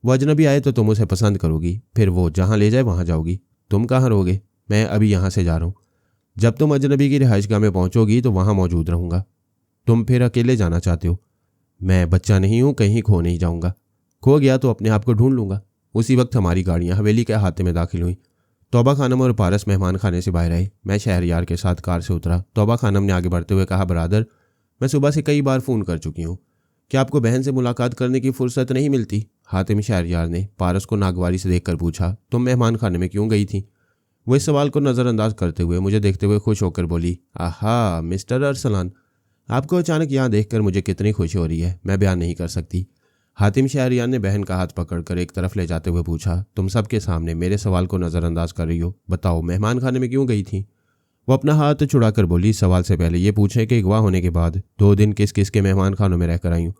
वो अजनबी आए तो तुम उसे पसंद करोगी, फिर वो जहाँ ले जाए वहाँ जाओगी। तुम कहाँ रहोगे? मैं अभी यहाँ से जा रहा हूँ। जब तुम अजनबी की रिहाइशगाह में पहुँचोगी तो वहाँ मौजूद रहूँगा। तुम फिर अकेले जाना चाहते हो? मैं बच्चा नहीं हूँ, कहीं खो नहीं जाऊँगा। खो गया तो अपने आप को ढूंढ लूँगा। उसी वक्त हमारी गाड़ियाँ हवेली के अहाते में दाखिल हुई। तौबा खानम और पारस मेहमान खाने से बाहर आए। मैं शहरयार के साथ कार से उतरा। तौबा खानम ने आगे बढ़ते हुए कहा, बरादर, मैं सुबह से कई बार फ़ोन कर चुकी हूँ। क्या आपको बहन से मुलाकात करने की फुर्सत नहीं मिलती? हातिम शहरयार ने पारस को नागवारी से देखकर पूछा, तुम मेहमान खाने में क्यों गई थी? वो इस सवाल को नज़रअंदाज करते हुए मुझे देखते हुए खुश होकर बोली, आहा मिस्टर अरसलान, आपको अचानक यहाँ देखकर मुझे कितनी खुशी हो रही है, मैं बयान नहीं कर सकती। हातिम शहरयार ने बहन का हाथ पकड़कर एक तरफ ले जाते हुए पूछा, तुम सबके सामने मेरे सवाल को नज़रअंदाज कर रही हो। बताओ, मेहमान खाने में क्यों गई थी? वो अपना हाथ छुड़ाकर बोली, सवाल से पहले ये पूछें कि अगवा होने के बाद 2 दिन किस किस के मेहमान खानों में रहकर आई हूँ।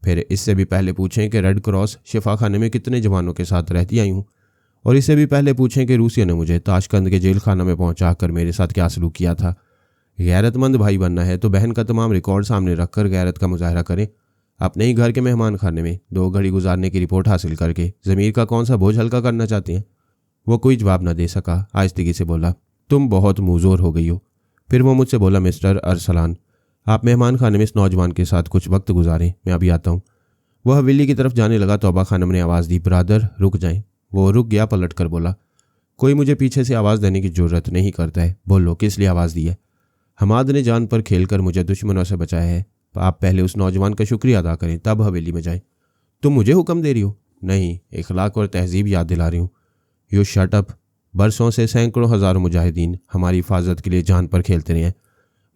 फिर इससे भी पहले पूछें कि रेड क्रॉस शिफा खाने में कितने जवानों के साथ रहती आई हूँ। और इससे भी पहले पूछें कि रूसिया ने मुझे ताशकंद के जेल खाना में पहुँचा कर मेरे साथ क्या सलूक किया था। गैरतमंद भाई बनना है तो बहन का तमाम रिकॉर्ड सामने रखकर गैरत का मुजाहरा करें। अपने ही घर के मेहमान खाने में 2 घड़ी गुजारने की रिपोर्ट हासिल करके ज़मीर का कौन सा बोझ हल्का करना चाहते हैं? वो कोई जवाब न दे सका। आहिस्तगी से बोला, तुम बहुत मुँहज़ोर हो गई हो। फिर वो मुझसे बोला, मिस्टर अरसलान, आप मेहमान खाने में इस नौजवान के साथ कुछ वक्त गुजारें, मैं अभी आता हूँ। वह हवेली की तरफ जाने लगा। तौबा खानम ने आवाज़ दी, ब्रादर रुक जाएं। वो रुक गया। पलट कर बोला, कोई मुझे पीछे से आवाज़ देने की जरूरत नहीं करता है। बोलो, किस लिए आवाज़ दी है? हमाद ने जान पर खेलकर मुझे दुश्मनों से बचाया है। आप पहले उस नौजवान का शुक्रिया अदा करें, तब हवेली में जाएं। तुम मुझे हुक्म दे रही हो? नहीं, इखलाक और तहजीब याद दिला रही हूँ। You shut up. बरसों से सैकड़ों हज़ारों मुजाहिदीन हमारी हिफाजत के लिए जान पर खेलते रहे हैं।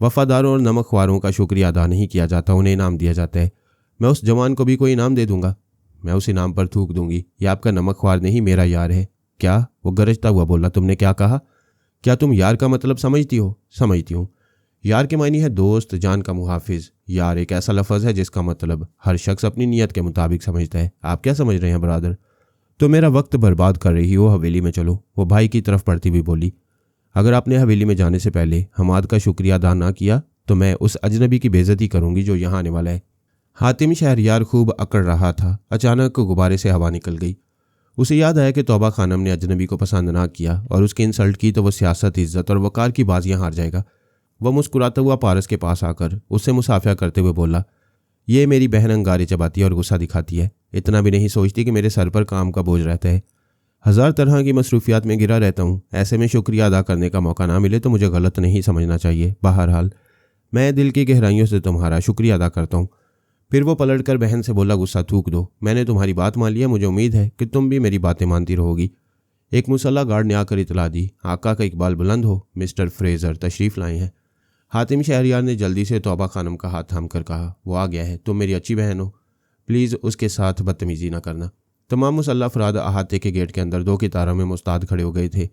वफादारों और नमकख्वारों का शुक्रिया अदा नहीं किया जाता, उन्हें इनाम दिया जाता है। मैं उस जवान को भी कोई इनाम दे दूंगा। मैं उस इनाम पर थूक दूंगी, यह आपका नमकख्वार नहीं, मेरा यार है। क्या? वो गरजता हुआ बोला, तुमने क्या कहा? क्या तुम यार का मतलब समझती हो? समझती हूँ। यार के मायने है दोस्त, जान का मुहाफिज। यार एक ऐसा लफ्ज़ है जिसका मतलब हर शख्स अपनी नीयत के मुताबिक समझता है। आप क्या समझ रहे हैं ब्रादर? तो मेरा वक्त बर्बाद कर रही हो, हवेली में चलो। वो भाई की तरफ बढ़ती हुई बोली, अगर आपने हवेली में जाने से पहले हमाद का शुक्रिया अदा ना किया तो मैं उस अजनबी की बेइज्जती करूंगी जो यहाँ आने वाला है। हातिम शहरयार खूब अकड़ रहा था। अचानक गुब्बारे से हवा निकल गई। उसे याद आया कि तौबा खानम ने अजनबी को पसंद ना किया और उसकी इंसल्ट की तो वह सियासत, इज्जत और वकार की बाजियां हार जाएगा। वह मुस्कुराता हुआ पारस के पास आकर उससे मुसाफिया करते हुए बोला, ये मेरी बहन अंगारे चबाती है और गुस्सा दिखाती है। इतना भी नहीं सोचती कि मेरे सर पर काम का बोझ रहता है। 1000 तरह की मसरूफियात में घिरा रहता हूँ। ऐसे में शुक्रिया अदा करने का मौका ना मिले तो मुझे गलत नहीं समझना चाहिए। बहरहाल मैं दिल की गहराइयों से तुम्हारा शुक्रिया अदा करता हूँ। फिर वो पलटकर बहन से बोला, गुस्सा थूक दो, मैंने तुम्हारी बात मान लिया। मुझे उम्मीद है कि तुम भी मेरी बातें मानती रहोगी। एक मुसल्ला गार्ड ने आकर इतला दी, आका का इकबाल बुलंद हो, मिस्टर फ्रेजर तशरीफ़ लाए हैं। हातिम शहरयार ने जल्दी से तौबा खानम का हाथ थाम कर कहा, वो आ गया है, तुम मेरी अच्छी बहन हो, प्लीज़ उसके साथ बदतमीजी ना करना। तमाम मुसल्ला अफराद अहाते के गेट के अंदर 2 कतारों में मुस्ताद खड़े हो गए थे।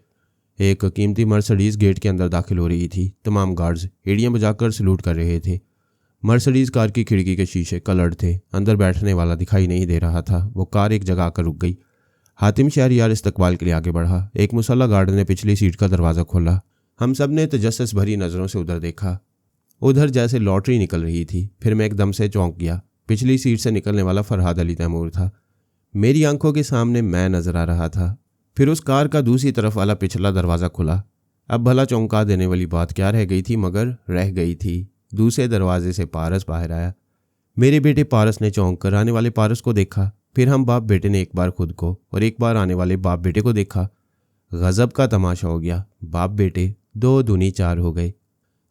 एक कीमती मर्सिडीज़ गेट के अंदर दाखिल हो रही थी। तमाम गार्ड्स एड़ियाँ बजाकर सलूट कर रहे थे। मर्सिडीज़ कार की खिड़की के शीशे कलर्ड थे। अंदर बैठने वाला दिखाई नहीं दे रहा था। वो कार एक जगह आकर रुक गई। हातिम शहरयार इस्तकबाल के लिए आगे बढ़ा। एक मुसल्ला गार्ड ने पिछली सीट का दरवाज़ा खोला। हम सब ने तजस्सुस भरी नज़रों से उधर देखा। उधर जैसे लॉटरी निकल रही थी। फिर मैं एकदम से चौंक गया। पिछली सीट से निकलने वाला फरहाद अली तैमूर था। मेरी आंखों के सामने मैं नजर आ रहा था। फिर उस कार का दूसरी तरफ वाला पिछला दरवाज़ा खुला। अब भला चौंका देने वाली बात क्या रह गई थी, मगर रह गई थी। दूसरे दरवाजे से पारस बाहर आया। मेरे बेटे पारस ने चौंक कर आने वाले पारस को देखा। फिर हम बाप बेटे ने एक बार खुद को और एक बार आने वाले बाप बेटे को देखा। गजब का तमाशा हो गया। बाप बेटे 2 दूनी 4 हो गए।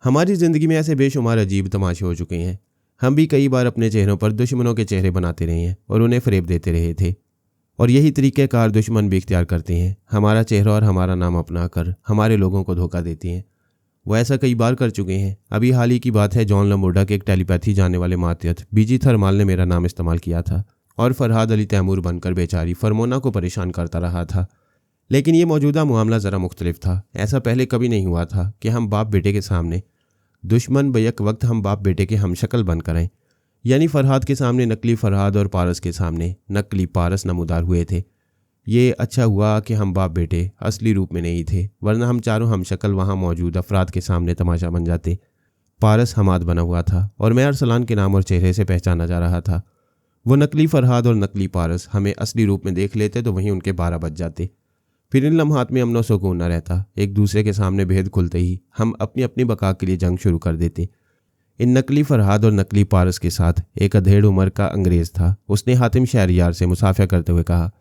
हमारी जिंदगी में ऐसे बेशुमार अजीब तमाशे हो चुके हैं। हम भी कई बार अपने चेहरों पर दुश्मनों के चेहरे बनाते रहे हैं और उन्हें फरेब देते रहे थे। और यही तरीक़ेकार दुश्मन भी इख्तियार करते हैं। हमारा चेहरा और हमारा नाम अपना कर हमारे लोगों को धोखा देते हैं। वो ऐसा कई बार कर चुके हैं। अभी हाल ही की बात है, जॉन लम्बोर्डा के एक टेलीपैथी जानने वाले मातियत बीजी थर्माल ने मेरा नाम इस्तेमाल किया था और फरहाद अली तैमूर बनकर बेचारी फरमोना को परेशान करता रहा था। लेकिन ये मौजूदा मामला ज़रा मुख्तलिफ था। ऐसा पहले कभी नहीं हुआ था कि हम बाप बेटे के सामने दुश्मन बैक वक्त हम बाप बेटे के हमशक्ल बनकर आए। यानी फरहाद के सामने नकली फरहाद और पारस के सामने नकली पारस नमूदार हुए थे। ये अच्छा हुआ कि हम बाप बेटे असली रूप में नहीं थे, वरना हम चारों हमशक्ल वहाँ मौजूद अफराद के सामने तमाशा बन जाते। पारस हमाद बना हुआ था और मैं अरसलान के नाम और चेहरे से पहचाना जा रहा था। वो नकली फरहाद और नकली पारस हमें असली रूप में देख लेते तो वहीं उनके 12 बज जाते। फिर इन लम्हात में अमनो सुकून न रहता। एक दूसरे के सामने भेद खुलते ही हम अपनी अपनी बका के लिए जंग शुरू कर देते। इन नकली फरहाद और नकली पारस के साथ एक अधेड़ उम्र का अंग्रेज़ था। उसने हातिम शहरियार से मुसाफिया करते हुए कहा,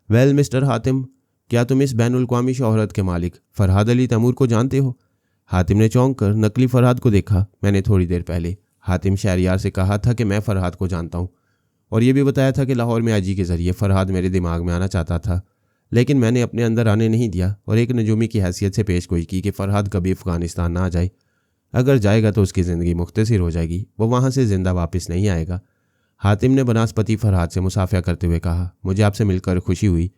वेल मिस्टर हातिम, क्या तुम इस बैनुल-अक़वामी शोहरत के मालिक फरहाद अली तैमूर को जानते हो? हातिम ने चौंक कर नकली फरहाद को देखा। मैंने थोड़ी देर पहले हातिम शहरियार से कहा था कि मैं फरहाद को जानता हूँ और ये भी बताया था कि लाहौर में आजी के ज़रिए फरहाद मेरे दिमाग में आना चाहता था, लेकिन मैंने अपने अंदर आने नहीं दिया और एक नजूमी की हैसियत से पेशगोई की कि फरहाद कभी अफ़गानिस्तान ना आ जाए। अगर जाएगा तो उसकी ज़िंदगी मुख्तसर हो जाएगी, वो वहाँ से ज़िंदा वापस नहीं आएगा। हातिम ने बनास्पति फरहाद से मुसाफिया करते हुए कहा, मुझे आपसे मिलकर खुशी हुई।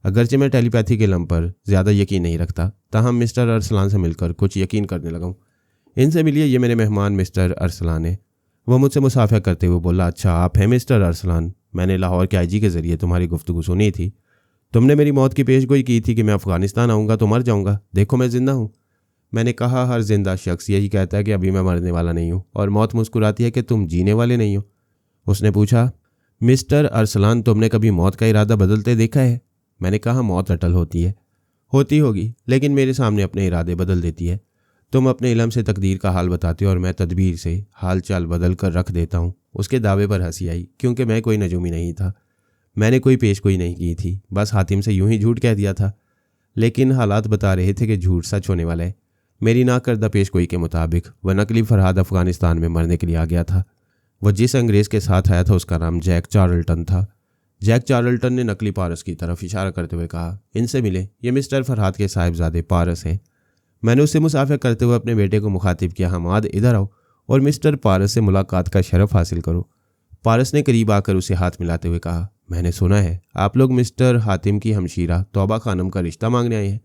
अगरचे मैं टेलीपैथी के लम पर ज़्यादा यकीन नहीं रखता, ताहम मिस्टर अरसलान से मिलकर कुछ यकीन करने लगा हूँ। इनसे मिलिए, ये मेरे मेहमान मिस्टर अरसलान है। वह मुझसे मुसाफिया करते हुए बोला, अच्छा आप हैं मिस्टर अरसलान, मैंने लाहौर के आईजी के ज़रिए तुम्हारी गुफ्तगू सुनी थी। तुमने मेरी मौत की पेशगोई की थी कि मैं अफ़गानिस्तान आऊँगा तो मर जाऊँगा। देखो मैं ज़िंदा हूँ। मैंने कहा, हर जिंदा शख्स यही कहता है कि अभी मैं मरने वाला नहीं हूँ, और मौत मुस्कुराती है कि तुम जीने वाले नहीं हो। उसने पूछा, मिस्टर अरसलान, तुमने कभी मौत का इरादा बदलते देखा है? मैंने कहा, मौत अटल होती है। होती होगी, लेकिन मेरे सामने अपने इरादे बदल देती है। तुम अपने इल्म से तकदीर का हाल बताते हो और मैं तदबीर से हाल चाल बदल कर रख देता हूँ। उसके दावे पर हंसी आई, क्योंकि मैं कोई नजूमी नहीं था। मैंने कोई पेशगोई नहीं की थी, बस हातिम से यूं ही झूठ कह दिया था। लेकिन हालात बता रहे थे कि झूठ सच होने वाला है। मेरी ना करदा पेशगोई के मुताबिक वह नकली फरहाद अफ़गानिस्तान में मरने के लिए आ गया था। वह जिस अंग्रेज़ के साथ आया था उसका नाम जैक चार्ल्टन था। जैक चार्ल्टन ने नकली पारस की तरफ इशारा करते हुए कहा, इनसे मिले, ये मिस्टर फरहाद के साहिबजादे पारस हैं। मैंने उससे मुसाफिर करते हुए अपने बेटे को मुखातिब किया, हमाद इधर आओ और मिस्टर पारस से मुलाकात का शरफ हासिल करो। पारस ने करीब आकर उसे हाथ मिलाते हुए कहा, मैंने सुना है आप लोग मिस्टर हातिम की हमशीरा तौबा खानम का रिश्ता मांगने आए हैं।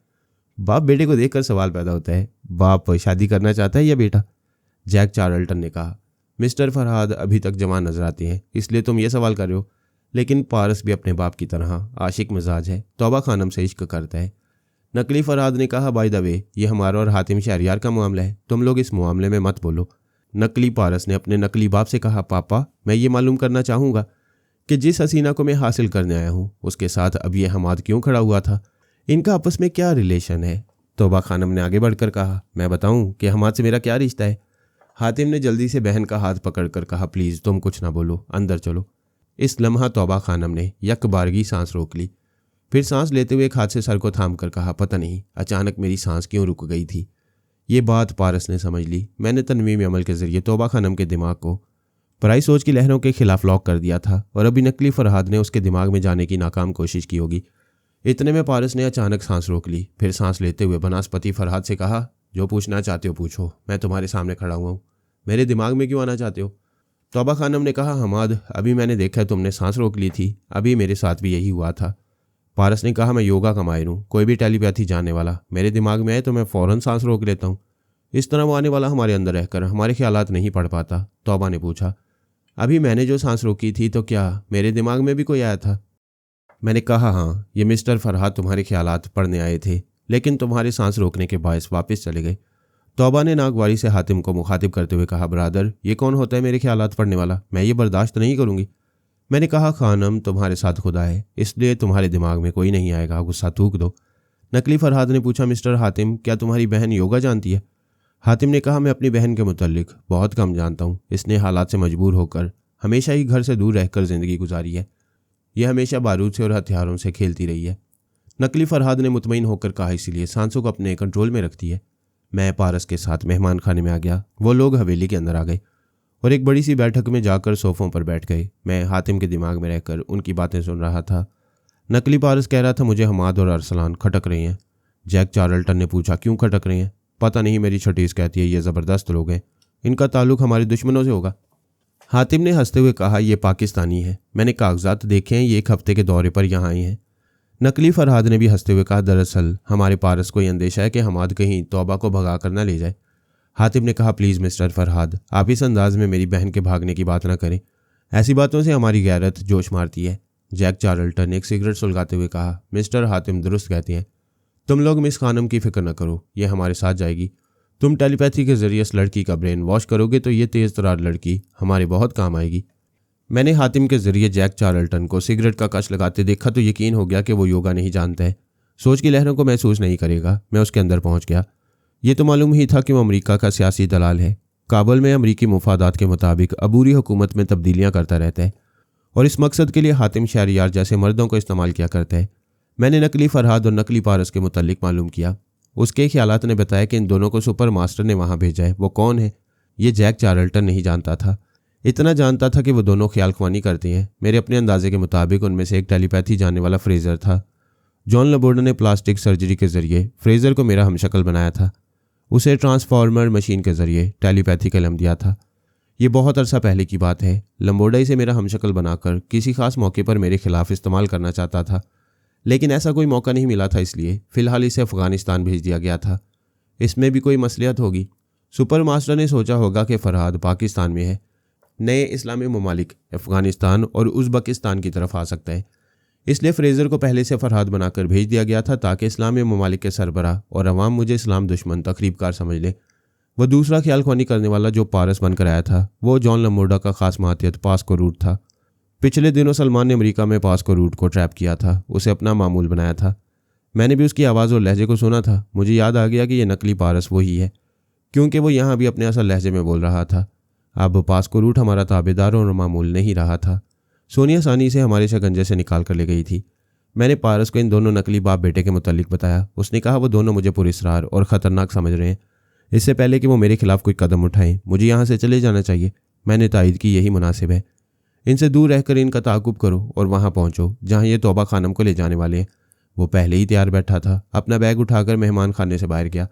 बाप बेटे को देखकर सवाल पैदा होता है, बाप शादी करना चाहता है या बेटा? जैक चार्ल्टन ने कहा, मिस्टर फरहाद अभी तक जवान नजर आते हैं, इसलिए तुम ये सवाल कर रहे हो, लेकिन पारस भी अपने बाप की तरह आशिक मिजाज है, तौबा खानम से इश्क करता है। नकली फरहाद ने कहा, बाय द वे, ये हमारा और हातिम शहरियार का मामला है, तुम लोग इस मामले में मत बोलो। नकली पारस ने अपने नकली बाप से कहा, पापा, मैं ये मालूम करना चाहूँगा कि जिस हसीना को मैं हासिल करने आया हूँ उसके साथ अब ये हमाद क्यों खड़ा हुआ था? इनका आपस में क्या रिलेशन है? तौबा खानम ने आगे बढ़कर कहा, मैं बताऊं कि हमाद से मेरा क्या रिश्ता है? हातिम ने जल्दी से बहन का हाथ पकड़कर कहा, प्लीज़ तुम कुछ ना बोलो, अंदर चलो। इस लम्हा तौबा खानम ने यकबारगी सांस रोक ली, फिर सांस लेते हुए एक हाथ से सर को थाम कर कहा, पता नहीं अचानक मेरी सांस क्यों रुक गई थी। ये बात पारस ने समझ ली। मैंने तनवीम अमल के ज़रिए तौबा खानम के दिमाग को पराई सोच की लहरों के खिलाफ लॉक कर दिया था और अभी नकली फरहाद ने उसके दिमाग में जाने की नाकाम कोशिश की होगी। इतने में पारस ने अचानक सांस रोक ली, फिर सांस लेते हुए बनास्पति फरहाद से कहा, जो पूछना चाहते हो पूछो, मैं तुम्हारे सामने खड़ा हुआ हूँ, मेरे दिमाग में क्यों आना चाहते हो? तौबा खानम ने कहा, हमाद, अभी मैंने देखा तुमने सांस रोक ली थी, अभी मेरे साथ भी यही हुआ था। पारस ने कहा, मैं योगा का माहिर हूँ, कोई भी टेलीपैथी जानने वाला मेरे दिमाग में आए तो मैं फ़ौरन सांस रोक लेता हूँ। इस तरह वो आने वाला हमारे अंदर रहकर हमारे ख्यालात नहीं पढ़ पाता। तौबा ने पूछा, अभी मैंने जो सांस रोकी थी तो क्या मेरे दिमाग में भी कोई आया था? मैंने कहा, हाँ, ये मिस्टर फरहाद तुम्हारे ख्यालात पढ़ने आए थे, लेकिन तुम्हारे सांस रोकने के बायस वापस चले गए। तौबा ने नागवारी से हातिम को मुखातिब करते हुए कहा, ब्रादर, ये कौन होता है मेरे ख्यालात पढ़ने वाला? मैं ये बर्दाश्त नहीं करूँगी। मैंने कहा, खानम, तुम्हारे साथ खुदा है, इसलिए तुम्हारे दिमाग में कोई नहीं आएगा, गुस्सा थूक दो। नकली फरहाद ने पूछा, मिस्टर हातिम, क्या तुम्हारी बहन योगा जानती है? हातिम ने कहा, मैं अपनी बहन के मुतल्लिक बहुत कम जानता हूँ। इसने हालात से मजबूर होकर हमेशा ही घर से दूर रहकर ज़िंदगी गुजारी है। यह हमेशा बारूद से और हथियारों से खेलती रही है। नकली फरहाद ने मुतमईन होकर कहा, इसीलिए सांसों को अपने कंट्रोल में रखती है। मैं पारस के साथ मेहमान खाने में आ गया। वो लोग हवेली के अंदर आ गए और एक बड़ी सी बैठक में जाकर सोफ़ों पर बैठ गए। मैं हातिम के दिमाग में रहकर उनकी बातें सुन रहा था। नकली पारस कह रहा था, मुझे हमाद और अरसलान खटक रहे हैं। जैक चार्ल्टन ने पूछा, क्यों खटक रहे हैं? पता नहीं, मेरी छठीस कहती है ये ज़बरदस्त लोग हैं, इनका ताल्लुक हमारे दुश्मनों से होगा। हातिम ने हंसते हुए कहा, ये पाकिस्तानी है, मैंने कागजात देखे हैं, ये एक हफ्ते के दौरे पर यहाँ आए हैं। नकली फरहाद ने भी हंसते हुए कहा, दरअसल हमारे पारस को ये अंदेशा है कि हमाद कहीं तौबा को भगा कर न ले जाए। हातिम ने कहा, प्लीज़ मिस्टर फरहाद, आप इस अंदाज में मेरी बहन के भागने की बात ना करें। ऐसी बातों से हमारी गैरत जोश मारती है। जैक चार्ल्टन ने एक सिगरेट सुलगाते हुए कहा, मिस्टर हातिम दुरुस्त कहते हैं। तुम लोग मिस खानम की फिक्र न करो, ये हमारे साथ जाएगी। तुम टेलीपैथी के जरिए इस लड़की का ब्रेन वॉश करोगे तो ये तेज़ तरार लड़की हमारे बहुत काम आएगी। मैंने हातिम के जरिए जैक चार्ल्टन को सिगरेट का कश लगाते देखा तो यकीन हो गया कि वो योगा नहीं जानता है, सोच की लहरों को महसूस नहीं करेगा। मैं उसके अंदर पहुंच गया। ये तो मालूम ही था कि वो अमेरिका का सियासी दलाल है। काबुल में अमरीकी मुफादात के मुताबिक अबूरी हुकूमत में तब्दीलियां करता रहता है और इस मकसद के लिए हातिम शहरियार जैसे मर्दों को इस्तेमाल किया करता है। मैंने नकली फरहाद और नकली पारस के मुतल्लिक मालूम किया। उसके ख्यालात ने बताया कि इन दोनों को सुपर मास्टर ने वहाँ भेजा है। वो कौन है ये जैक चार्ल्टन नहीं जानता था। इतना जानता था कि वो दोनों ख्याल ख्वानी करते हैं। मेरे अपने अंदाजे के मुताबिक उनमें से एक टेलीपैथी जानने वाला फ्रेज़र था। जॉन लबोर्ड ने प्लास्टिक सर्जरी के जरिए फ्रेज़र को मेरा हमशक्ल बनाया था। उसे ट्रांसफार्मर मशीन के जरिए टेलीपैथी का इल्म दिया था। ये बहुत अरसा पहले की बात है। लंबोर्डा इसे मेरा हमशक्ल बनाकर किसी खास मौके पर मेरे खिलाफ इस्तेमाल करना चाहता था, लेकिन ऐसा कोई मौका नहीं मिला था, इसलिए फ़िलहाल इसे अफ़गानिस्तान भेज दिया गया था। इसमें भी कोई मसलियत होगी। सुपर मास्टर ने सोचा होगा कि फरहाद पाकिस्तान में है, नए इस्लामी ममालिक अफ़गानिस्तान और उज़्बेकिस्तान की तरफ आ सकता है, इसलिए फ्रेज़र को पहले से फरहाद बनाकर भेज दिया गया था ताकि इस्लामी ममालिक के सरबराह और अवाम मुझे इस्लाम दुश्मन तकरीबकार समझ ले। वह दूसरा ख्याल ख्वानी करने वाला जो पारस बनकर आया था वो जॉन लम्बोर्डा का खास मातियत पास्को रूट था। पिछले दिनों सलमान ने अमेरिका में पास्को रूट को ट्रैप किया था, उसे अपना मामूल बनाया था। मैंने भी उसकी आवाज़ और लहजे को सुना था। मुझे याद आ गया कि यह नकली पारस वही है, क्योंकि वो यहाँ भी अपने असल लहजे में बोल रहा था। अब पास्को रूट हमारा ताबेदार और मामूल नहीं रहा था। सोनिया सानी से हमारे शिकंजे से निकाल कर ले गई थी। मैंने पारस को इन दोनों नकली बाप बेटे के मुतालिक बताया। उसने कहा वो दोनों मुझे पुरस्रार और ख़तरनाक समझ रहे हैं। इससे पहले कि वो मेरे खिलाफ कोई कदम उठाएं मुझे यहाँ से चले जाना चाहिए। मैंने तायद की, यही मुनासिब है। इनसे दूर रहकर इनका ताक़ुब करो और वहाँ पहुँचो जहाँ ये तौबा खानम को ले जाने वाले हैं। वो पहले ही तैयार बैठा था। अपना बैग उठाकर मेहमान खाने से बाहर गया।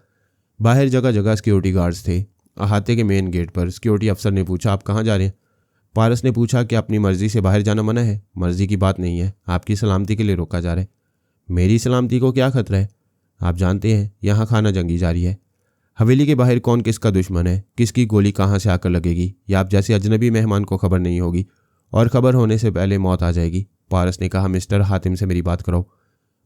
बाहर जगह जगह सिक्योरिटी गार्ड्स थे। अहाते के मेन गेट पर सिक्योरिटी अफसर ने पूछा, आप कहाँ जा रहे हैं? पारस ने पूछा कि अपनी मर्जी से बाहर जाना मना है। मर्जी की बात नहीं है, आपकी सलामती के लिए रोका जा रहा है। मेरी सलामती को क्या खतरा है? आप जानते हैं यहाँ खाना जंगी जारी है। हवेली के बाहर कौन किसका दुश्मन है, किसकी गोली कहाँ से आकर लगेगी, या आप जैसे अजनबी मेहमान को खबर नहीं होगी और खबर होने से पहले मौत आ जाएगी। पारस ने कहा, मिस्टर हातिम से मेरी बात कराओ।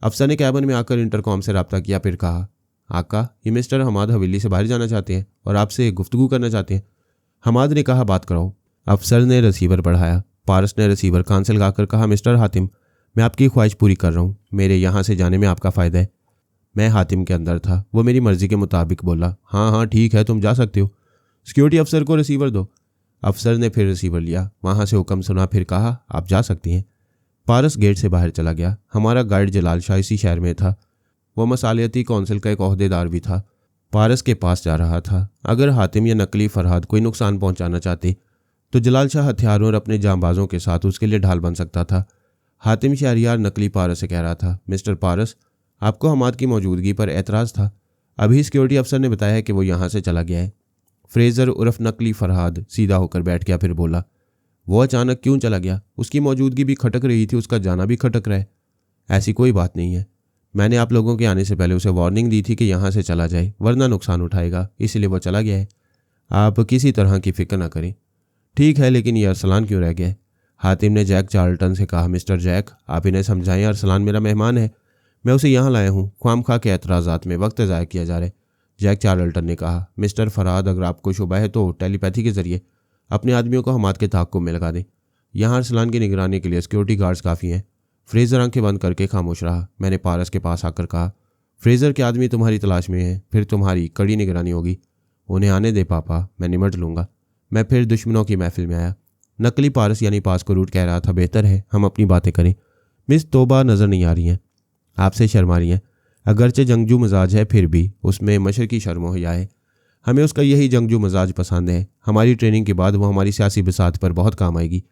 अफसर ने कैबिन में आकर इंटरकॉम से रब्ता किया, फिर कहा, आका ये मिस्टर हमाद हवेली से बाहर जाना चाहते हैं और आपसे गुफ्तगू करना चाहते हैं। हमाद ने कहा, बात कराओ। अफसर ने रिसीवर बढ़ाया। पारस ने रिसीवर कान से लगाकर कहा, मिस्टर हातिम मैं आपकी ख्वाहिश पूरी कर रहा हूँ, मेरे यहाँ से जाने में आपका फ़ायदा है। मैं हातिम के अंदर था। वो मेरी मर्ज़ी के मुताबिक बोला, हाँ हाँ ठीक है, तुम जा सकते हो। सिक्योरिटी अफसर को रिसीवर दो। अफसर ने फिर रिसीवर लिया, वहाँ से हुक्म सुना, फिर कहा, आप जा सकती हैं। पारस गेट से बाहर चला गया। हमारा गाइड जलाल शाह इसी शहर में था। वो मसालियती कौंसिल का एक ओहदेदार भी था। पारस के पास जा रहा था। अगर हातिम या नकली फरहाद कोई नुकसान पहुंचाना चाहते तो जलाल शाह हथियारों और अपने जांबाजों के साथ उसके लिए ढाल बन सकता था। हातिम शहरियार नकली पारस से कह रहा था, मिस्टर पारस आपको हमाद की मौजूदगी पर एतराज़ था। अभी सिक्योरिटी अफसर ने बताया कि वो यहाँ से चला गया है। फ्रेज़र उर्फ नकली फरहाद सीधा होकर बैठ गया, फिर बोला, वो अचानक क्यों चला गया? उसकी मौजूदगी भी खटक रही थी, उसका जाना भी खटक रहा है। ऐसी कोई बात नहीं है। मैंने आप लोगों के आने से पहले उसे वार्निंग दी थी कि यहाँ से चला जाए वरना नुकसान उठाएगा, इसलिए वो चला गया है। आप किसी तरह की फ़िक्र ना करें। ठीक है, लेकिन ये अरसलान क्यों रह गया? हातिम ने जैक चार्ल्टन से कहा, मिस्टर जैक आप इन्हें समझाएं, अरसलान मेरा मेहमान है, मैं उसे यहाँ लाया हूँ। ख्वामखा के एतराज़ात में वक्त ज़ाया किया जा रहा है। जैक चार्ल्टन ने कहा, मिस्टर फरहाद अगर आपको शुबा है तो टेलीपैथी के जरिए अपने आदमियों को हमाद के ताक़ुब में लगा दें। यहाँ अरसलान की निगरानी के लिए सिक्योरिटी गार्ड्स काफ़ी हैं। फ्रेज़र आंखें बंद करके खामोश रहा। मैंने पारस के पास आकर कहा, फ्रेज़र के आदमी तुम्हारी तलाश में हैं, फिर तुम्हारी कड़ी निगरानी होगी। उन्हें आने दे पापा, मैं निमट लूँगा। मैं फिर दुश्मनों की महफिल में आया। नकली पारस यानी पास्को रूट कह रहा था, बेहतर है हम अपनी बातें करें। मिस तोबा नज़र नहीं आ रही हैं, आपसे शर्मा रही हैं। अगरचे जंगजू मिजाज है, फिर भी उसमें मशरकी शर्म हया है। हमें उसका यही जंगजू मिजाज पसंद है। हमारी ट्रेनिंग के बाद वो हमारी सियासी बिसात पर बहुत काम आएगी।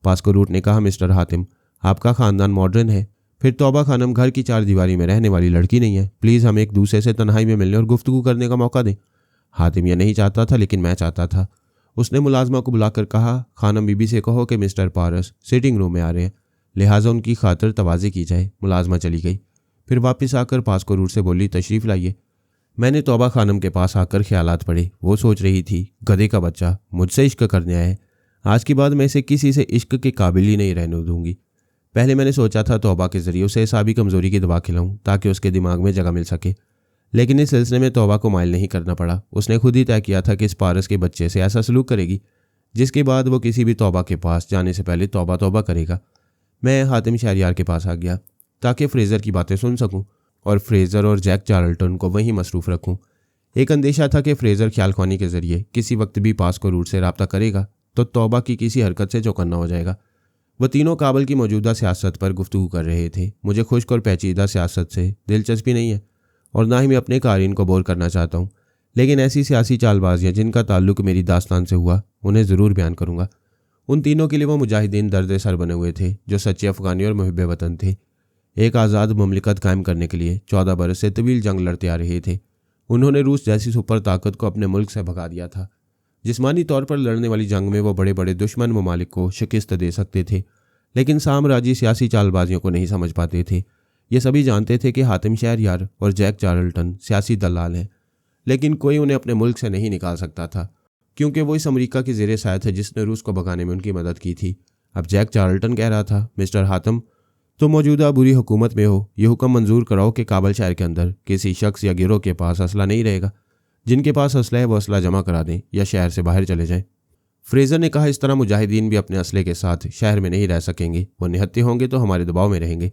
पास्को रूट ने कहा, मिस्टर हातिम, आपका ख़ानदान मॉडर्न है, फिर तौबा खानम घर की चार दीवारी में रहने वाली लड़की नहीं है। प्लीज़ हम एक दूसरे से तन्हाई में मिलने और गुफ्तगू करने का मौका दें। हातिम यह नहीं चाहता था, लेकिन मैं चाहता था। उसने मुलाजमा को बुलाकर कहा, खानम बीबी से कहो कि मिस्टर पारस सिटिंग रूम में आ रहे हैं, लिहाजा उनकी खातिर तवाज़े की जाए। मुलाजमा चली गई। फिर वापस आकर पास्को रूट से बोली, तशरीफ़ लाइए। मैंने तौबा खानम के पास आकर ख्यालात पढ़े। वो सोच रही थी, गधे का बच्चा मुझसे इश्क करने आया है। आज के बाद मैं इसे किसी से इश्क के काबिल ही नहीं रहने दूंगी। पहले मैंने सोचा था तौबा के ज़रिए उसे हिसाबी कमज़ोरी की दवा खिलाऊं ताकि उसके दिमाग में जगह मिल सके, लेकिन इस सिलसिले में तौबा को माइल नहीं करना पड़ा। उसने खुद ही तय किया था कि इस पारस के बच्चे से ऐसा सलूक करेगी जिसके बाद वो किसी भी तौबा के पास जाने से पहले तौबा तौबा करेगा। मैं हातिम शहरयार के पास आ गया ताकि फ्रेज़र की बातें सुन सकूं और फ्रेज़र और जैक चार्ल्टन को वहीं मसरूफ़ रखूं। एक अंदेशा था कि फ्रेज़र ख्यालख्वानी के ज़रिए किसी वक्त भी पास्को रूट से रब्ता करेगा तो तौबा की किसी हरकत से चौकन्ना हो जाएगा। वह तीनों काबल की मौजूदा सियासत पर गुफ्तगू कर रहे थे। मुझे खुश्क और पेचीदा सियासत से दिलचस्पी नहीं है और ना ही मैं अपने कारीन को बोर करना चाहता हूँ, लेकिन ऐसी सियासी चालबाजियाँ जिनका ताल्लुक मेरी दास्तान से हुआ उन्हें ज़रूर बयान करूँगा। उन तीनों के लिए वो मुजाहिदीन दर्द सर बने हुए थे जो सच्चे अफ़गानी और मुहिब वतन थे। एक आज़ाद ममलिकत कायम करने के लिए 14 बरस से तवील जंग लड़ते आ रहे थे। उन्होंने रूस जैसी सुपर ताकत को अपने मुल्क से भगा दिया था। जिस्मानी तौर पर लड़ने वाली जंग में वो बड़े बड़े दुश्मन ममालिक को शिकस्त दे सकते थे, लेकिन साम्राज्यी सियासी चालबाजियों को नहीं समझ पाते थे। ये सभी जानते थे कि हातिम शहरयार और जैक चार्ल्टन सियासी दलाल हैं, लेकिन कोई उन्हें अपने मुल्क से नहीं निकाल सकता था क्योंकि वो इस अमेरिका की ज़ेरे साया थे जिसने रूस को भगाने में उनकी मदद की थी। अब जैक चार्ल्टन कह रहा था, मिस्टर हातिम, तुम मौजूदा बुरी हुकूमत में हो, ये हुक्म मंजूर कराओ कि काबल शहर के अंदर किसी शख्स या गिरोह के पास असला नहीं रहेगा। जिनके पास असला है वो असला जमा करा दें या शहर से बाहर चले जाएं। फ्रेज़र ने कहा, इस तरह मुजाहिदीन भी अपने असले के साथ शहर में नहीं रह सकेंगे, वो निहत्ते होंगे तो हमारे दबाव में रहेंगे।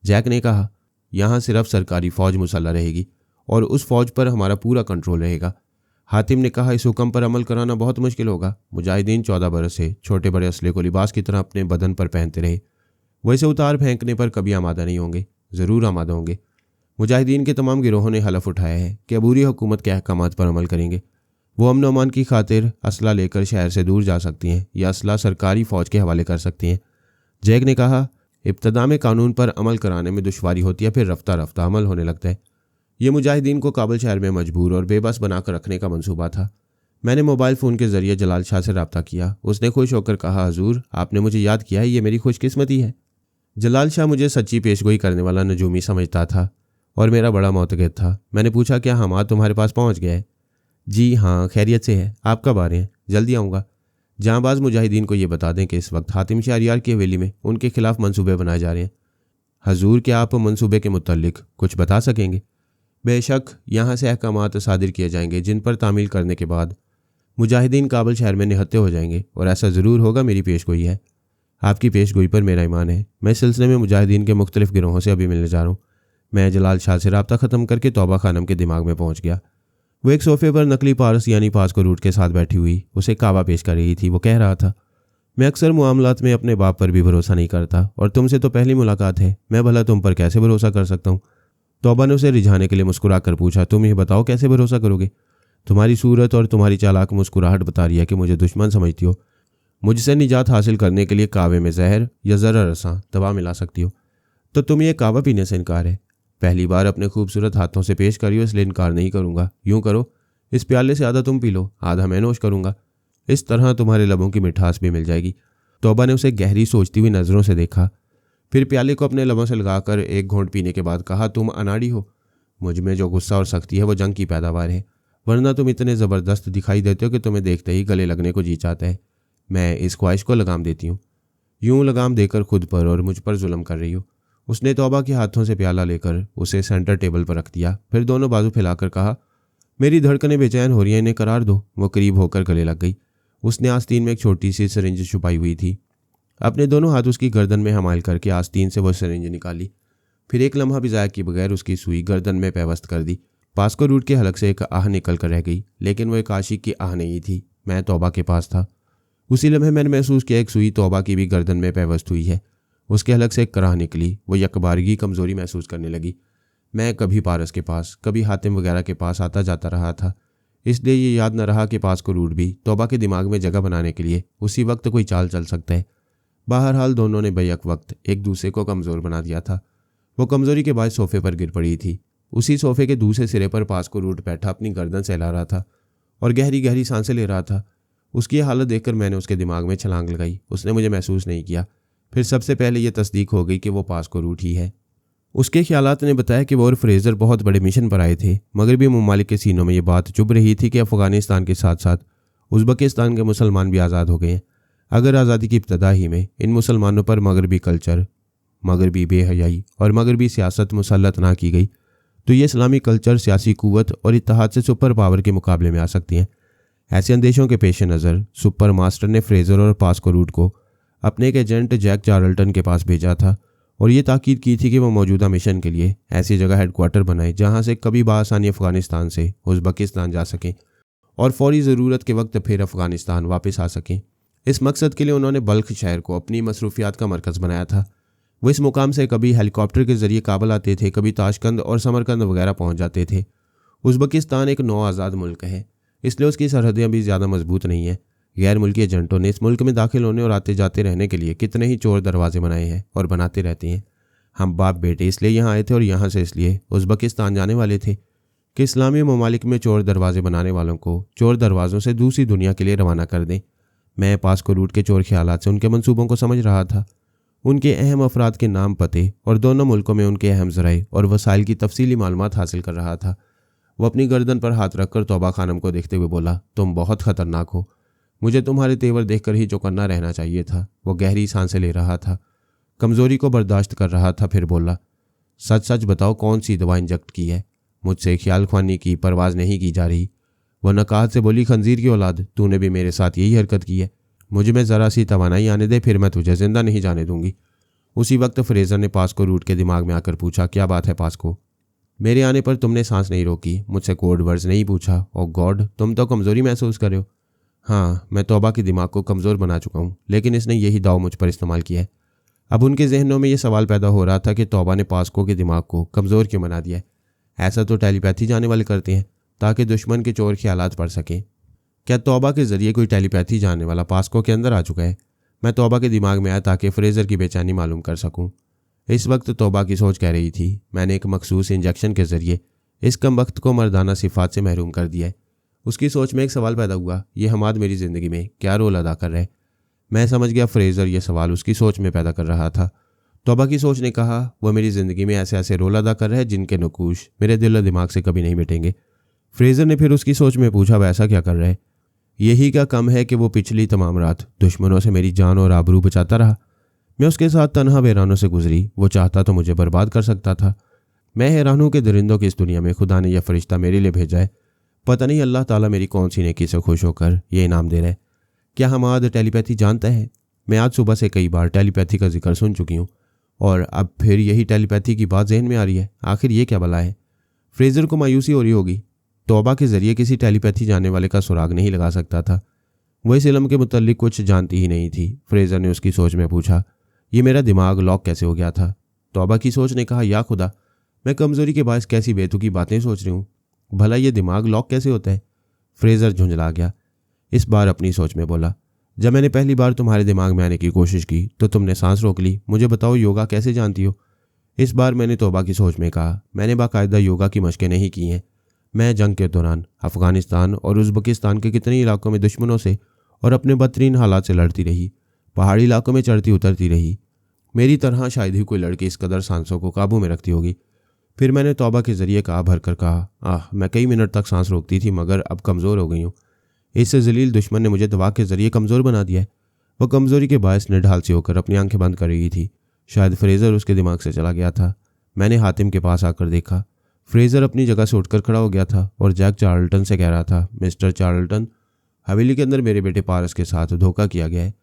जैक ने कहा, यहाँ सिर्फ सरकारी फ़ौज मुसल्लह रहेगी और उस फ़ौज पर हमारा पूरा कंट्रोल रहेगा। हातिम ने कहा, इस हुक्म पर अमल कराना बहुत मुश्किल होगा। मुजाहिदीन 14 बरस से छोटे बड़े असले को लिबास की तरह अपने बदन पर पहनते रहे, वो इसे उतार फेंकने पर कभी आमादा नहीं होंगे। ज़रूर आमादा होंगे। मुजाहिदीन के तमाम गिरोहों ने हलफ उठाया है कि अबूरी हुकूमत के अहकामात पर अमल करेंगे। वो अमन अमान की खातिर असला लेकर शहर से दूर जा सकती हैं या असला सरकारी फ़ौज के हवाले कर सकती हैं। जैक ने कहा, इब्तदा में कानून पर अमल कराने में दुश्वारी होती है, फिर रफ्ता रफ्ता अमल होने लगता है। ये मुजाहिदीन को काबुल शहर में मजबूर और बेबस बनाकर रखने का मंसूबा था। मैंने मोबाइल फ़ोन के ज़रिए जलाल शाह से रब्ता किया। उसने खुश होकर कहा, हजूर, आपने मुझे याद किया है, ये मेरी खुशकिस्मती है। जलाल शाह मुझे सच्ची पेशगोई करने वाला नजूमी समझता था और मेरा बड़ा मोतक़िद था। मैंने पूछा, क्या हमाद तुम्हारे पास पहुँच गया है? जी हाँ, खैरियत से है। आप कब आ रहे हैं? जल्दी आऊँगा। जहाँबाज मुजाहिदीन को ये बता दें कि इस वक्त हातिम शहरयार की हवेली में उनके खिलाफ मंसूबे बनाए जा रहे हैं। हजूर, क्या आप मंसूबे के मुतल्लिक कुछ बता सकेंगे? बेशक, यहाँ से अहकामात सादिर किए जाएंगे जिन पर तामील करने के बाद मुजाहिदीन काबुल शहर में निहत्ते हो जाएंगे और ऐसा ज़रूर होगा। मेरी पेशगोई है। आपकी पेशगोई पर मेरा ईमान है। मैं इस सिलसिले में मुजाहिदीन के मुख्तलिफ गिरोहों से अभी मिलने जा रहा हूँ। मैं जलाल शाह से रब्ता ख़त्म करके तौबा खानम के दिमाग में पहुँच गया। वो एक सोफे पर नकली पारस यानी पास्को रूट के साथ बैठी हुई उसे कावा पेश कर रही थी। वो कह रहा था, मैं अक्सर मामलात में अपने बाप पर भी भरोसा नहीं करता और तुमसे तो पहली मुलाकात है, मैं भला तुम पर कैसे भरोसा कर सकता हूँ? तौबा ने उसे रिझाने के लिए मुस्कुरा कर पूछा, तुम ये बताओ कैसे भरोसा करोगे? तुम्हारी सूरत और तुम्हारी चालाक मुस्कुराहट बता रही है कि मुझे दुश्मन समझती हो। मुझसे निजात हासिल करने के लिए कावे में जहर या ज़रा रसा दवा मिला सकती हो, तो तुम ये कावा पीने से इनकार है? पहली बार अपने खूबसूरत हाथों से पेश करी हो, इसलिए इनकार नहीं करूँगा। यूँ करो, इस प्याले से आधा तुम पी लो, आधा मैं नोश करूँगा। इस तरह तुम्हारे लबों की मिठास भी मिल जाएगी। तौबा ने उसे गहरी सोचती हुई नज़रों से देखा, फिर प्याले को अपने लबों से लगाकर एक घोंट पीने के बाद कहा, तुम अनाड़ी हो। मुझ में जो गुस्सा और सख्ती है वो जंग की पैदावार है, वरना तुम इतने ज़बरदस्त दिखाई देते हो कि तुम्हें देखते ही गले लगने को जी चाहता है। मैं इस ख्वाहिश को लगाम देती हूँ। यूँ लगाम देकर खुद पर और मुझ पर जुल्म कर रही हो। उसने तौबा के हाथों से प्याला लेकर उसे सेंटर टेबल पर रख दिया, फिर दोनों बाजू फैलाकर कहा, मेरी धड़कनें बेचैन हो रही हैं, इन्हें करार दो। वो करीब होकर गले लग गई। उसने आस्तीन में एक छोटी सी सिरिंज छुपाई हुई थी। अपने दोनों हाथ उसकी गर्दन में हमाल करके आस्तीन से वो सिरिंज निकाली। फिर एक लम्हा भी ज़ाया किए बगैर उसकी सुई गर्दन में पेवस्त कर दी। पास्को रूट के हलक से एक आह निकल कर रह गई, लेकिन वो एक आशिक की आह नहीं थी। मैं तौबा के पास था। उसी लम्हे मैंने महसूस किया एक सुई तौबा की भी गर्दन में पेवस्त हुई है। उसके हलक से एक कराह निकली। वो यकबारगी कमज़ोरी महसूस करने लगी। मैं कभी पारस के पास, कभी हातिम वगैरह के पास आता जाता रहा था, इसलिए ये याद न रहा कि पास्को रूट भी तौबा के दिमाग में जगह बनाने के लिए उसी वक्त कोई चाल चल सकता है। बहरहाल दोनों ने बैक वक्त एक दूसरे को कमज़ोर बना दिया था। वो कमज़ोरी के बाद सोफे पर गिर पड़ी थी। उसी सोफे के दूसरे सिरे पर पास्को रूट बैठा अपनी गर्दन सहला रहा था और गहरी गहरी सांसें ले रहा था। उसकी हालत देखकर मैंने उसके दिमाग में छलांग लगाई। उसने मुझे महसूस नहीं किया। फिर सबसे पहले यह तस्दीक हो गई कि वो पास्को रूट ही है। उसके ख्यालात ने बताया कि वो और फ्रेज़र बहुत बड़े मिशन पर आए थे। मगरबी ममालिक के सीनों में ये बात चुभ रही थी कि अफ़गानिस्तान के साथ साथ उज़्बेकिस्तान के मुसलमान भी आज़ाद हो गए हैं। अगर आज़ादी की इब्तदा ही में इन मुसलमानों पर मगरबी कल्चर, मगरबी बेहयाई और मगरबी सियासत मुसल्लत ना की गई तो ये इस्लामी कल्चर सियासी क़ुव्वत और इत्तेहाद से सुपर पावर के मुकाबले में आ सकती हैं। ऐसे अंदेशों के पेश नज़र सुपर मास्टर ने फ्रेज़र और पास्को रूट को अपने एक एजेंट जैक चार्ल्टन के पास भेजा था और ये ताकीद की थी कि वो मौजूदा मिशन के लिए ऐसी जगह हेडक्वार्टर बनाए जहाँ से कभी बआसानी अफ़गानिस्तान से उज़्बेकिस्तान जा सकें और फौरी ज़रूरत के वक्त फिर अफ़गानिस्तान वापस आ सकें। इस मकसद के लिए उन्होंने बल्ख शहर को अपनी मसरूफियात का मरकज़ बनाया था। वो इस मुकाम से कभी हेलीकॉप्टर के ज़रिए काबल आते थे, कभी ताशकंद और समरकंद वगैरह पहुँच जाते थे। उज़्बेकिस्तान एक नौ आज़ाद मुल्क है, इसलिए उसकी सरहदें भी ज़्यादा मजबूत नहीं हैं। गैर मुल्की एजेंटों ने इस मुल्क में दाखिल होने और आते जाते रहने के लिए कितने ही चोर दरवाजे बनाए हैं और बनाते रहते हैं। हम बाप बेटे इसलिए यहाँ आए थे और यहाँ से इसलिए उज़्बेकिस्तान जाने वाले थे कि इस्लामी ममालिक में चोर दरवाजे बनाने वालों को चोर दरवाज़ों से दूसरी दुनिया के लिए रवाना कर दें। मैं पास्को रूट के चोर ख्यालात से उनके मंसूबों को समझ रहा था, उनके अहम अफराद के नाम, पते और दोनों मुल्कों में उनके अहम ज़राए और वसाइल की तफसीली मालूमात हासिल कर रहा था। वो अपनी गर्दन पर हाथ रखकर तौबा खानम को देखते हुए बोला, तुम बहुत ख़तरनाक हो। मुझे तुम्हारे तेवर देखकर ही चौकन्ना रहना चाहिए था। वो गहरी सांसें ले रहा था, कमज़ोरी को बर्दाश्त कर रहा था। फिर बोला, सच सच बताओ कौन सी दवा इंजेक्ट की है? मुझसे ख्याल ख्वानी की परवाज़ नहीं की जा रही। वह नकाहत से बोली, खंजीर की औलाद, तूने भी मेरे साथ यही हरकत की है। मुझ में ज़रा सी तवानाई आने दे, फिर मैं तुझे ज़िंदा नहीं जाने दूंगी। उसी वक्त फ्रेज़र ने पास्को रूट के दिमाग में आकर पूछा, क्या बात है पास्को? मेरे आने पर तुमने सांस नहीं रोकी, मुझसे कोड वर्ड्स नहीं पूछा। ओ गॉड, तुम तो कमज़ोरी महसूस कर रहे हो। हाँ, मैं तौबा के दिमाग को कमज़ोर बना चुका हूँ, लेकिन इसने यही दाव मुझ पर इस्तेमाल किया है। अब उनके जहनों में यह सवाल पैदा हो रहा था कि तौबा ने पास्को के दिमाग को कमज़ोर क्यों बना दिया है। ऐसा तो टेलीपैथी जाने वाले करते हैं ताकि दुश्मन के चोर ख्यालात पढ़ सकें। क्या तौबा के ज़रिए कोई टेलीपैथी जानने वाला पास्को के अंदर आ चुका है? मैं तौबा के दिमाग में आया ताकि फ्रेज़र की बेचैनी मालूम कर सकूं। इस वक्त तौबा की सोच कह रही थी, मैंने एक मखसूस इंजेक्शन के ज़रिए इस कम वक्त को मर्दाना सिफात से महरूम कर दिया है। उसकी सोच में एक सवाल पैदा हुआ, ये हमाद मेरी ज़िंदगी में क्या रोल अदा कर रहा है? मैं समझ गया फ्रेज़र ये सवाल उसकी सोच में पैदा कर रहा था। तौबा की सोच ने कहा, वह मेरी ज़िंदगी में ऐसे ऐसे रोल अदा कर रहा है जिनके नकूश मेरे दिल और दिमाग से कभी नहीं मिटेंगे। फ्रेज़र ने फिर उसकी सोच में पूछा, वह ऐसा क्या कर रहा है? यही का कम है कि वो पिछली तमाम रात दुश्मनों से मेरी जान और आबरू बचाता रहा। मैं उसके साथ तन्हा वीरानों से गुजरी। वो चाहता तो मुझे बर्बाद कर सकता था। मैं हैरान हूँ कि दरिंदों की इस दुनिया में खुदा ने यह फरिश्ता मेरे लिए भेजा है। पता नहीं अल्लाह ताला मेरी कौन सी नेकी से खुश होकर ये इनाम दे रहा है। क्या हमाद टेलीपैथी जानता है? मैं आज सुबह से कई बार टेलीपैथी का जिक्र सुन चुकी हूँ और अब फिर यही टेलीपैथी की बात जहन में आ रही है। आखिर ये क्या बला है? फ्रेज़र को मायूसी हो रही होगी। तौबा के ज़रिए किसी टेलीपैथी जानने वाले का सुराग नहीं लगा सकता था। वह इस इल्म के मुतल्लिक कुछ जानती ही नहीं थी। फ्रेज़र ने उसकी सोच में पूछा, ये मेरा दिमाग लॉक कैसे हो गया था? तौबा की सोच ने कहा, या खुदा, मैं कमज़ोरी के बायस कैसी बेतुकी बातें सोच रही हूँ। भला ये दिमाग लॉक कैसे होता है? फ्रेज़र झुंझला गया। इस बार अपनी सोच में बोला, जब मैंने पहली बार तुम्हारे दिमाग में आने की कोशिश की तो तुमने सांस रोक ली। मुझे बताओ योगा कैसे जानती हो? इस बार मैंने तौबा की सोच में कहा, मैंने बाकायदा योगा की मशकें नहीं की हैं। मैं जंग के दौरान अफ़गानिस्तान और उज़्बेकिस्तान के कितने इलाकों में दुश्मनों से और अपने बदतरीन हालात से लड़ती रही। पहाड़ी इलाकों में चढ़ती उतरती रही। मेरी तरह शायद ही कोई लड़की इस कदर सांसों को काबू में रखती होगी। फिर मैंने तौबा के ज़रिए कहा भर कर कहा, मैं कई मिनट तक सांस रोकती थी मगर अब कमज़ोर हो गई हूँ। इससे जलील दुश्मन ने मुझे दवा के ज़रिए कमज़ोर बना दिया है। वह कमज़ोरी के बायस निढाल सी होकर अपनी आंखें बंद कर रही थी। शायद फ्रेज़र उसके दिमाग से चला गया था। मैंने हातिम के पास आकर देखा। फ्रेज़र अपनी जगह से उठकर खड़ा हो गया था और जैक चार्ल्टन से कह रहा था, मिस्टर चार्ल्टन, हवेली के अंदर मेरे बेटे पारस के साथ धोखा किया गया है।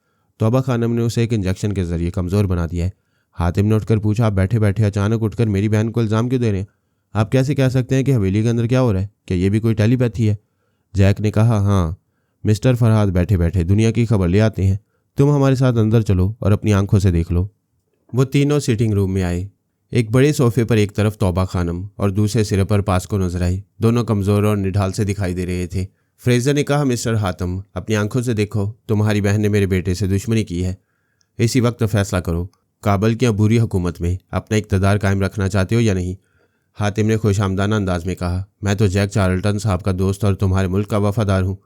तौबा खानम ने उसे एक इंजेक्शन के ज़रिए कमज़ोर बना दिया है। हातिम ने उठकर पूछा, आप बैठे बैठे अचानक उठकर मेरी बहन को इल्ज़ाम क्यों दे रहे हैं? आप कैसे कह सकते हैं कि हवेली के अंदर क्या हो रहा है? क्या ये भी कोई टेलीपैथी है? जैक ने कहा, हाँ, मिस्टर फरहाद बैठे बैठे दुनिया की खबर ले आते हैं। तुम हमारे साथ अंदर चलो और अपनी आंखों से देख लो। वो तीनों सिटिंग रूम में आए। एक बड़े सोफे पर एक तरफ तौबा खानम और दूसरे सिरे पर पास्को नजर आई। दोनों कमज़ोर और निढाल से दिखाई दे रहे थे। फ्रेजर ने कहा, मिस्टर हातम, अपनी आंखों से देखो, तुम्हारी बहन ने मेरे बेटे से दुश्मनी की है। इसी वक्त फैसला करो, काबल की अबूरी हुकूमत में अपना इक़्तिदार कायम रखना चाहते हो या नहीं? हातिम ने खुशामदाना अंदाज में कहा, मैं तो जैक चार्ल्टन साहब का दोस्त और तुम्हारे मुल्क का वफादार हूँ।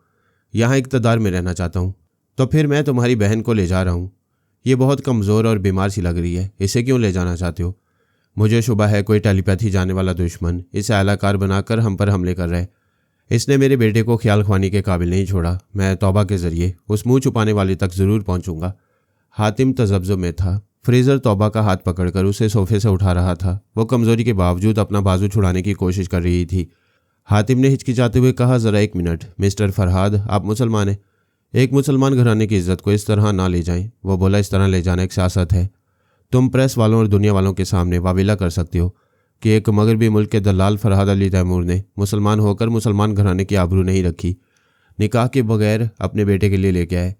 यहाँ इक़्तिदार में रहना चाहता हूँ। तो फिर मैं तुम्हारी बहन को ले जा रहा हूँ। ये बहुत कमज़ोर और बीमार सी लग रही है, इसे क्यों ले जाना चाहते हो? मुझे शुबा है कोई टेलीपैथी जाने वाला दुश्मन इसे आलाकार बनाकर हम पर हमले कर रहा है। इसने मेरे बेटे को ख्याल ख्वानी के काबिल नहीं छोड़ा। मैं तौबा के ज़रिए उस मुँह छुपाने वाले तक ज़रूर पहुँचूंगा। हातिम तजब्जुब में था। फ्रेजर तौबा का हाथ पकड़कर उसे सोफे से उठा रहा था। वो कमज़ोरी के बावजूद अपना बाजू छुड़ाने की कोशिश कर रही थी। हातिम ने हिचकिचाते हुए कहा, ज़रा एक मिनट मिस्टर फरहाद, आप मुसलमान हैं। एक मुसलमान घराने की इज्जत को इस तरह ना ले जाएं। वो बोला, इस तरह ले जाना एक सियासत है। तुम प्रेस वालों और दुनिया वालों के सामने वाविला कर सकते हो कि एक मगरबी मुल्क के दलाल फरहाद अली तैमूर ने मुसलमान होकर मुसलमान घराने की आबरू नहीं रखी, निकाह के बगैर अपने बेटे के लिए लेके आए।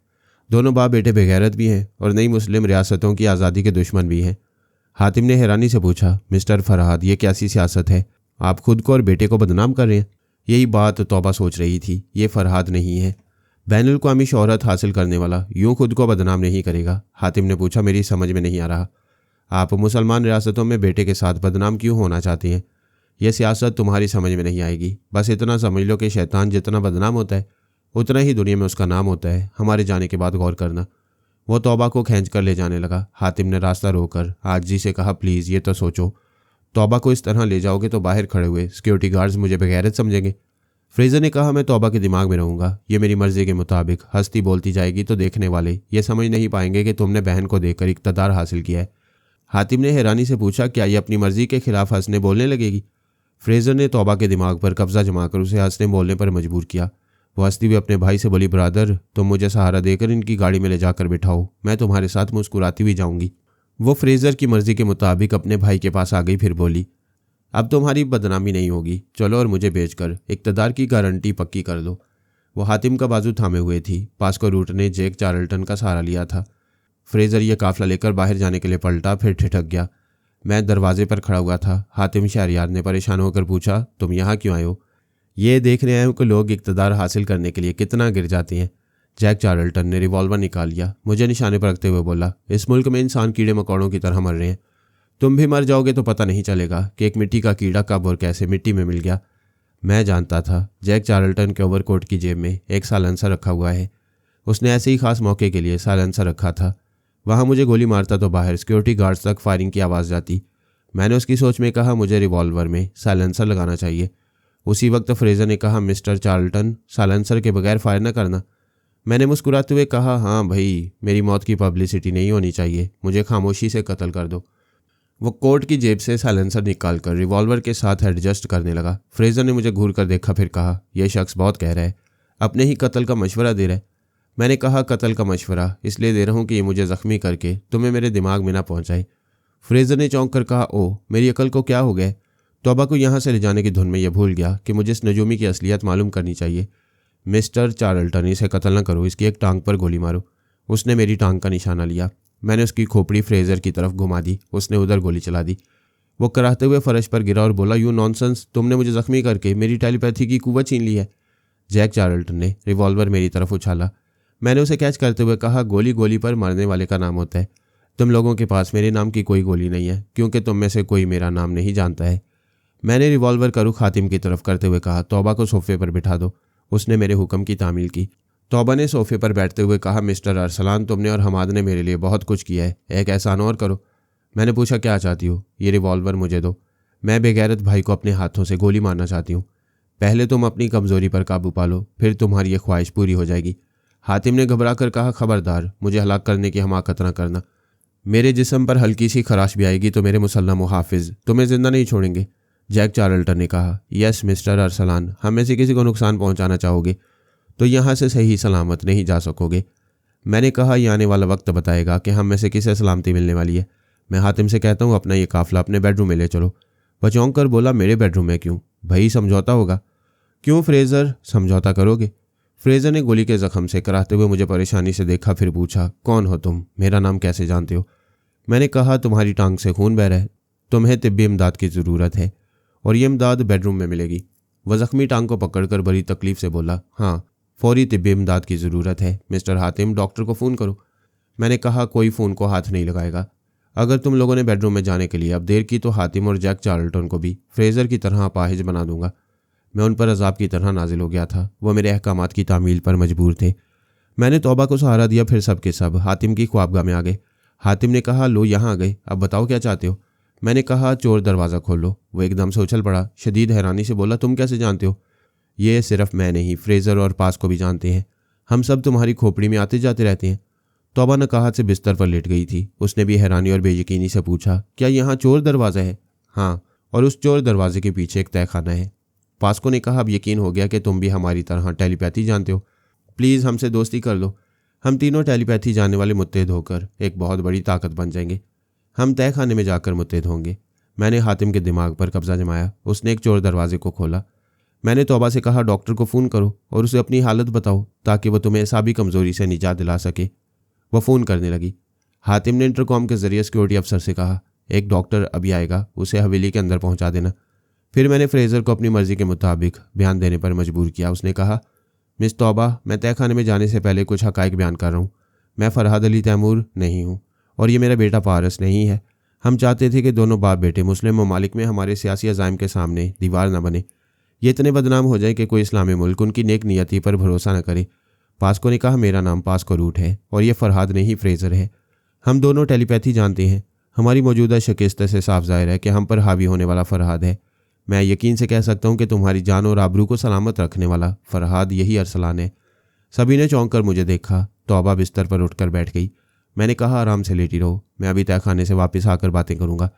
दोनों बाप बेटे बेगैरत भी हैं और नई मुस्लिम रियासतों की आज़ादी के दुश्मन भी हैं। हातिम ने हैरानी से पूछा, मिस्टर फरहाद, ये कैसी सियासत है? आप खुद को और बेटे को बदनाम कर रहे हैं। यही बात तौबा सोच रही थी। ये फरहाद नहीं है। बैनुल अक़वामी शोहरत हासिल करने वाला यूं खुद को बदनाम नहीं करेगा। हातिम ने पूछा, मेरी समझ में नहीं आ रहा। आप मुसलमान रियासतों में बेटे के साथ बदनाम क्यों होना चाहती हैं? यह सियासत तुम्हारी समझ में नहीं आएगी। बस इतना समझ लो कि शैतान जितना बदनाम होता है उतना ही दुनिया में उसका नाम होता है। हमारे जाने के बाद गौर करना। वो तौबा को खींच कर ले जाने लगा। हातिम ने रास्ता रोककर आजिज़ी से कहा, प्लीज़ ये तो सोचो, तौबा को इस तरह ले जाओगे तो बाहर खड़े हुए सिक्योरिटी गार्ड्स मुझे बेगैरत समझेंगे। फ्रेजर ने कहा, मैं तौबा के दिमाग में रहूँगा। ये मेरी मर्जी के मुताबिक हस्ती बोलती जाएगी तो देखने वाले ये समझ नहीं पाएंगे कि तुमने बहन को देखकर इक़्तिदार हासिल किया है। हातिम ने हैरानी से पूछा, क्या ये अपनी मर्जी के खिलाफ हंसने बोलने लगेगी? फ्रेजर ने तौबा के दिमाग पर कब्जा जमाकर उसे हंसने बोलने पर मजबूर किया। वो हंसती हुई अपने भाई से बोली, ब्रदर, तुम मुझे सहारा देकर इनकी गाड़ी में ले जाकर बिठाओ, मैं तुम्हारे साथ मुस्कुराती हुई जाऊंगी। वो फ्रेजर की मर्जी के मुताबिक अपने भाई के पास आ गई। फिर बोली, अब तुम्हारी बदनामी नहीं होगी, चलो और मुझे बेचकर इक़्तिदार की गारंटी पक्की कर दो। वो हातिम का बाजू थामे हुए थी। पास्को रूट ने जैक चार्ल्टन का सहारा लिया था। फ्रेजर ये काफिला लेकर बाहर जाने के लिए पलटा, फिर ठिठक गया। मैं दरवाजे पर खड़ा हुआ था। हातिम शहरयार ने परेशान होकर पूछा, तुम यहाँ क्यों आए हो? ये देखने आए हो कि लोग इक़्तिदार हासिल करने के लिए कितना गिर जाते हैं। जैक चार्ल्टन ने रिवॉल्वर निकाल लिया। मुझे निशाने पर रखते हुए बोला, इस मुल्क में इंसान कीड़े मकोड़ों की तरह मर रहे हैं। तुम भी मर जाओगे तो पता नहीं चलेगा कि एक मिट्टी का कीड़ा कब और कैसे मिट्टी में मिल गया। मैं जानता था जैक चार्ल्टन के ओवरकोट की जेब में एक साइलेंसर रखा हुआ है। उसने ऐसे ही खास मौके के लिए साइलेंसर रखा था। वहाँ मुझे गोली मारता तो बाहर सिक्योरिटी गार्ड्स तक फायरिंग की आवाज़ जाती। मैंने उसकी सोच में कहा, मुझे रिवॉल्वर में साइलेंसर लगाना चाहिए। उसी वक्त फ्रेजर ने कहा, मिस्टर चार्ल्टन, साइलेंसर के बगैर फायर न करना। मैंने मुस्कुराते हुए कहा, हाँ भाई, मेरी मौत की पब्लिसिटी नहीं होनी चाहिए, मुझे खामोशी से कत्ल कर दो। वो कोट की जेब से साइलेंसर निकालकर रिवॉल्वर के साथ एडजस्ट करने लगा। फ्रेजर ने मुझे घूर कर देखा, फिर कहा, यह शख्स बहुत कह रहा है, अपने ही कत्ल का मशवरा दे रहा है। मैंने कहा, कत्ल का मशवरा इसलिए दे रहा हूँ कि ये मुझे ज़ख्मी करके तुम्हें मेरे दिमाग में ना पहुँचाए। फ्रेजर ने चौंक कर कहा, ओह, मेरी अकल को क्या हो गया? तौबा को यहाँ से ले जाने की धुन में यह भूल गया कि मुझे इस नजूमी की असलियत मालूम करनी चाहिए। मिस्टर चार्ल्टन, इसे कत्ल न करो, इसकी एक टांग पर गोली मारो। उसने मेरी टांग का निशाना लिया। मैंने उसकी खोपड़ी फ्रेजर की तरफ घुमा दी। उसने उधर गोली चला दी। वो कराहते हुए फर्श पर गिरा और बोला, यू नॉनसेंस, तुमने मुझे ज़ख्मी करके मेरी टेलीपैथी की कुव्वत छीन ली है। जैक चार्ल्टन ने रिवॉल्वर मेरी तरफ उछाला। मैंने उसे कैच करते हुए कहा, गोली गोली पर मरने वाले का नाम होता है। तुम लोगों के पास मेरे नाम की कोई गोली नहीं है, क्योंकि तुम में से कोई मेरा नाम नहीं जानता है। मैंने रिवॉल्वर का रुख हातिम की तरफ करते हुए कहा, तौबा को सोफे पर बिठा दो। उसने मेरे हुक्म की तामील की। तौबा ने सोफे पर बैठते हुए कहा, मिस्टर अरसलान, तुमने और हमाद ने मेरे लिए बहुत कुछ किया है, एक एहसान और करो। मैंने पूछा, क्या चाहती हो? ये रिवॉल्वर मुझे दो। मैं बेगैरत भाई को अपने हाथों से गोली मारना चाहती हूँ। पहले तुम अपनी कमज़ोरी पर काबू पालो, फिर तुम्हारी ये ख्वाहिश पूरी हो जाएगी। हातिम ने घबरा कर कहा, खबरदार, मुझे हलाक करने की हमाकत न करना। मेरे जिस्म पर हल्की सी खराश भी आएगी तो मेरे मुसल्लम मुहाफिज तुम्हें जिंदा नहीं छोड़ेंगे। जैक चार्ल्टन ने कहा, यस मिस्टर अरसलान, हम में से किसी को नुकसान पहुंचाना चाहोगे तो यहाँ से सही सलामत नहीं जा सकोगे। मैंने कहा, यह आने वाला वक्त बताएगा कि हम में से किसे सलामती मिलने वाली है। मैं हातिम से कहता हूँ अपना ये काफिला अपने बेडरूम में ले चलो। वह चौंक कर बोला, मेरे बेडरूम में क्यों भाई, समझौता होगा। क्यों फ्रेजर, समझौता करोगे? फ्रेजर ने गोली के जख्म से कराते हुए मुझे परेशानी से देखा, फिर पूछा, कौन हो तुम, मेरा नाम कैसे जानते हो? मैंने कहा, तुम्हारी टांग से खून बह रहा है, तुम्हें तिब्बी इमदाद की ज़रूरत है और ये इमदाद बेडरूम में मिलेगी। वह जख्मी टांग को पकड़कर बड़ी तकलीफ से बोला, हाँ फौरी तिब्बी इमदाद की ज़रूरत है। मिस्टर हातिम, डॉक्टर को फ़ोन करो। मैंने कहा, कोई फ़ोन को हाथ नहीं लगाएगा। अगर तुम लोगों ने बेडरूम में जाने के लिए अब देर की तो हातिम और जैक चार्ल्टन को भी फ्रेजर की तरह अपाहिज बना दूंगा। मैं उन पर अजाब की तरह नाजिल हो गया था। वो मेरे अहकामात की तामील पर मजबूर थे। मैंने तौबा को सहारा दिया। फिर सब के सब हातिम की ख्वाबगाह में आ गए। हातिम ने कहा, लो यहाँ आ गए, अब बताओ क्या चाहते हो? मैंने कहा, चोर दरवाज़ा खोलो। वो एकदम से उछल पड़ा, शदीद हैरानी से बोला, तुम कैसे जानते हो? ये सिर्फ मैं नहीं, फ्रेजर और पास को भी जानते हैं। हम सब तुम्हारी खोपड़ी में आते जाते रहते हैं। तौबा नकाहत से बिस्तर पर लेट गई थी। उसने भी हैरानी और बेयकीनी से पूछा, क्या यहाँ चोर दरवाज़ा है? हाँ, और उस चोर दरवाजे के पीछे एक तहखाना है। पास्को ने कहा, अब यकीन हो गया कि तुम भी हमारी तरह टेलीपैथी जानते हो। प्लीज़ हमसे दोस्ती कर लो। हम तीनों टेलीपैथी जानने वाले मुत्तहिद होकर एक बहुत बड़ी ताकत बन जाएंगे। हम तहखाने में जाकर मुत्तहिद होंगे। मैंने हातिम के दिमाग पर कब्जा जमाया। उसने एक चोर दरवाजे को खोला। मैंने तौबा से कहा, डॉक्टर को फ़ोन करो और उसे अपनी हालत बताओ ताकि वह तुम्हें एसाबी कमज़ोरी से निजात दिला सके। वह फ़ोन करने लगी। हातिम ने इंटरकॉम के ज़रिए सिक्योरिटी अफसर से कहा, एक डॉक्टर अभी आएगा, उसे हवेली के अंदर पहुंचा देना। फिर मैंने फ्रेजर को अपनी मर्ज़ी के मुताबिक बयान देने पर मजबूर किया। उसने कहा, मिस तौबा, मैं तहखाने में जाने से पहले कुछ हक़ाइक़ बयान कर रहा हूँ। मैं फ़रहाद अली तैमूर नहीं हूँ और ये मेरा बेटा पारस नहीं है। हम चाहते थे कि दोनों बाप बेटे मुस्लिम ममालिक में हमारे सियासी अज़ाइम के सामने दीवार न बने। ये इतने बदनाम हो जाए कि कोई इस्लामी मुल्क उनकी नेक नियति पर भरोसा न करे। पास्को ने कहा, मेरा नाम पास्को रूट है और ये फ़रहाद नहीं फ्रेज़र है। हम दोनों टेलीपैथी जानते हैं। हमारी मौजूदा शिकस्त से साफ ज़ाहिर है कि हम पर हावी होने वाला फ़रहाद है। मैं यकीन से कह सकता हूँ कि तुम्हारी जान और आबरू को सलामत रखने वाला फ़रहाद यही अरसलान है। सभी ने चौंक कर मुझे देखा। तौबा बिस्तर पर उठकर बैठ गई। मैंने कहा, आराम से लेटी रहो, मैं अभी तहखाने से वापस आकर बातें करूँगा।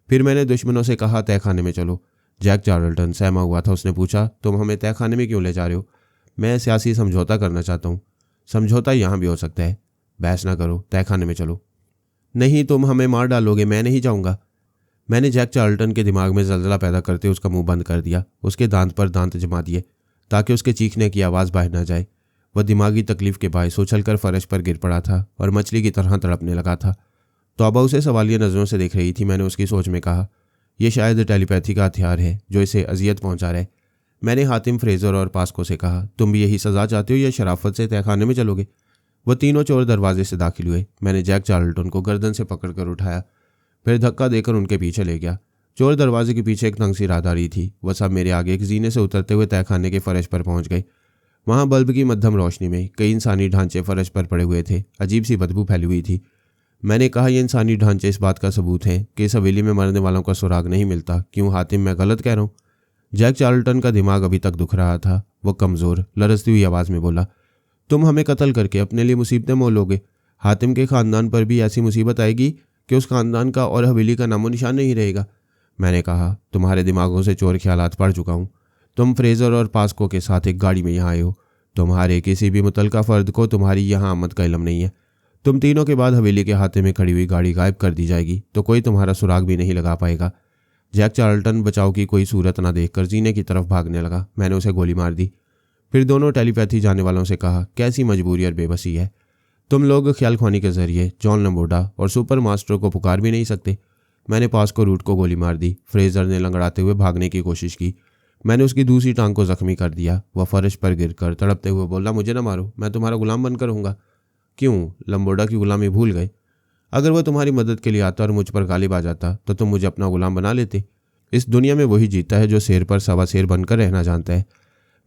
फिर मैंने दुश्मनों से कहा, तहखाने में चलो। जैक चार्ल्टन सहमा हुआ था। उसने पूछा, तुम हमें तहखाने में क्यों ले जा रहे हो? मैं सियासी समझौता करना चाहता हूँ। समझौता यहाँ भी हो सकता है। बहस ना करो, तहखाने में चलो। नहीं, तुम हमें मार डालोगे, मैं नहीं जाऊँगा। मैंने जैक चार्ल्टन के दिमाग में जलजला पैदा करते उसका मुंह बंद कर दिया। उसके दांत पर दांत जमा दिए ताकि उसके चीखने की आवाज़ बाहर न जाए। वह दिमागी तकलीफ के बायस उछलकर फर्श पर गिर पड़ा था और मछली की तरह तड़पने लगा था। तौबा उसे सवालिया नज़रों से देख रही थी। मैंने उसकी सोच में कहा, यह शायद टेलीपैथी का हथियार है जो इसे अजियत पहुंचा रहा है। मैंने हातिम, फ्रेजर और पास्को से कहा, तुम भी यही सज़ा चाहते हो या शराफत से तहखाने में चलोगे? वह तीनों चोर दरवाजे से दाखिल हुए। मैंने जैक चार्ल्टन को गर्दन से पकड़कर उठाया, फिर धक्का देकर उनके पीछे ले गया। चोर दरवाजे के पीछे एक तंग सी राहदारी थी। वह सब मेरे आगे एक जीने से उतरते हुए तहखाने के फर्श पर पहुंच गए। वहां बल्ब की मध्यम रोशनी में कई इंसानी ढांचे फर्श पर पड़े हुए थे। अजीब सी बदबू फैली हुई थी। मैंने कहा, ये इंसानी ढांचे इस बात का सबूत है कि इस हवेली में मरने वालों का सुराग नहीं मिलता। क्यों हातिम, मैं गलत कह रहा हूँ? जैक चार्ल्टन का दिमाग अभी तक दुख रहा था। वह कमज़ोर लरजती हुई आवाज़ में बोला, तुम हमें कत्ल करके अपने लिए मुसीबतें मोल लोगे। हातिम के ख़ानदान पर भी ऐसी मुसीबत आएगी कि उस ख़ानदान का और हवेली का नामो निशान नहीं रहेगा। मैंने कहा, तुम्हारे दिमागों से चोर ख्यालात पढ़ चुका हूँ। तुम फ्रेजर और पास्को के साथ एक गाड़ी में यहाँ आए हो। तुम्हारे किसी भी मुतलका फ़र्द को तुम्हारी यहाँ आमद का इल्म नहीं है। तुम तीनों के बाद हवेली के हाथे में खड़ी हुई गाड़ी गायब कर दी जाएगी तो कोई तुम्हारा सुराग भी नहीं लगा पाएगा। जैक चार्ल्टन बचाव की कोई सूरत ना देखकर जीने की तरफ भागने लगा। मैंने उसे गोली मार दी। फिर दोनों टेलीपैथी जाने वालों से कहा, कैसी मजबूरी और बेबसी है। तुम लोग ख्याल ख्वानी के जरिए जॉन लम्बोडा और सुपर मास्टर को पुकार भी नहीं सकते। मैंने पास्को रूट को गोली मार दी। फ्रेजर ने लंगड़ाते हुए भागने की कोशिश की। मैंने उसकी दूसरी टांग को जख्मी कर दिया। वह फर्श पर गिरकर तड़पते हुए बोला, मुझे ना मारो, मैं तुम्हारा गुलाम बनकर रहूँगा। क्यों, लम्बोडा की गुलामी भूल गए? अगर वह तुम्हारी मदद के लिए आता और मुझ पर गालिब आ जाता तो तुम मुझे अपना गुलाम बना लेते। इस दुनिया में वही जीता है जो शेर पर सवा शेर बनकर रहना जानता है।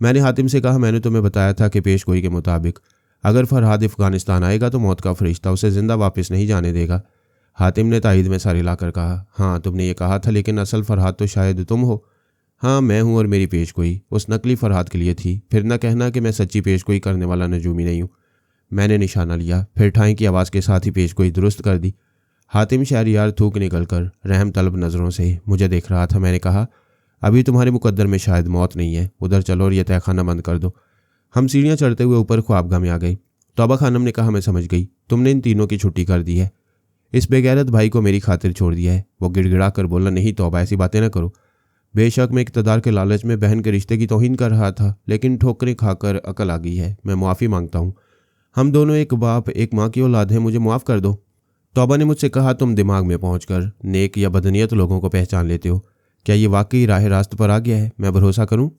मैंने हातिम से कहा, मैंने तुम्हें बताया था कि पेशगोई के मुताबिक अगर फरहाद अफगानिस्तान आएगा तो मौत का फरिश्ता उसे जिंदा वापस नहीं जाने देगा। हातिम ने तायद में सर हिलाकर कहा, हाँ तुमने ये कहा था, लेकिन असल फरहाद तो शायद तुम हो। हाँ, मैं हूँ और मेरी पेशगोई उस नकली फरहाद के लिए थी। फिर न कहना कि मैं सच्ची पेशगोई करने वाला नजूमी नहीं हूँ। मैंने निशाना लिया, फिर ठाई की आवाज़ के साथ ही पेशगोई दुरुस्त कर दी। हातिम शहरियार थूक निकलकर रहम तलब नज़रों से मुझे देख रहा था। मैंने कहा, अभी तुम्हारे मुकद्दर में शायद मौत नहीं है, उधर चलो और यह तहखाना बंद कर दो। हम सीढ़ियाँ चढ़ते हुए ऊपर ख्वाबगाह में आ गए। तौबा खानम ने कहा, मैं समझ गई, तुमने इन तीनों की छुट्टी कर दी है। इस बेगैरत भाई को मेरी खातिर छोड़ दिया है। वो गिड़गिड़ा कर बोला, नहीं तौबा, ऐसी बातें ना करो। बेशक मैं इक़्तिदार के लालच में बहन के रिश्ते की तौहीन कर रहा था, लेकिन ठोकरें खाकर अकल आ गई है। मैं मुआफ़ी मांगता हूँ। हम दोनों एक बाप एक माँ की औलाद हैं, मुझे माफ़ कर दो। तौबा ने मुझसे कहा, तुम दिमाग में पहुंचकर नेक या बदनीयत लोगों को पहचान लेते हो। क्या ये वाकई राह रास्त पर आ गया है? मैं भरोसा करूं?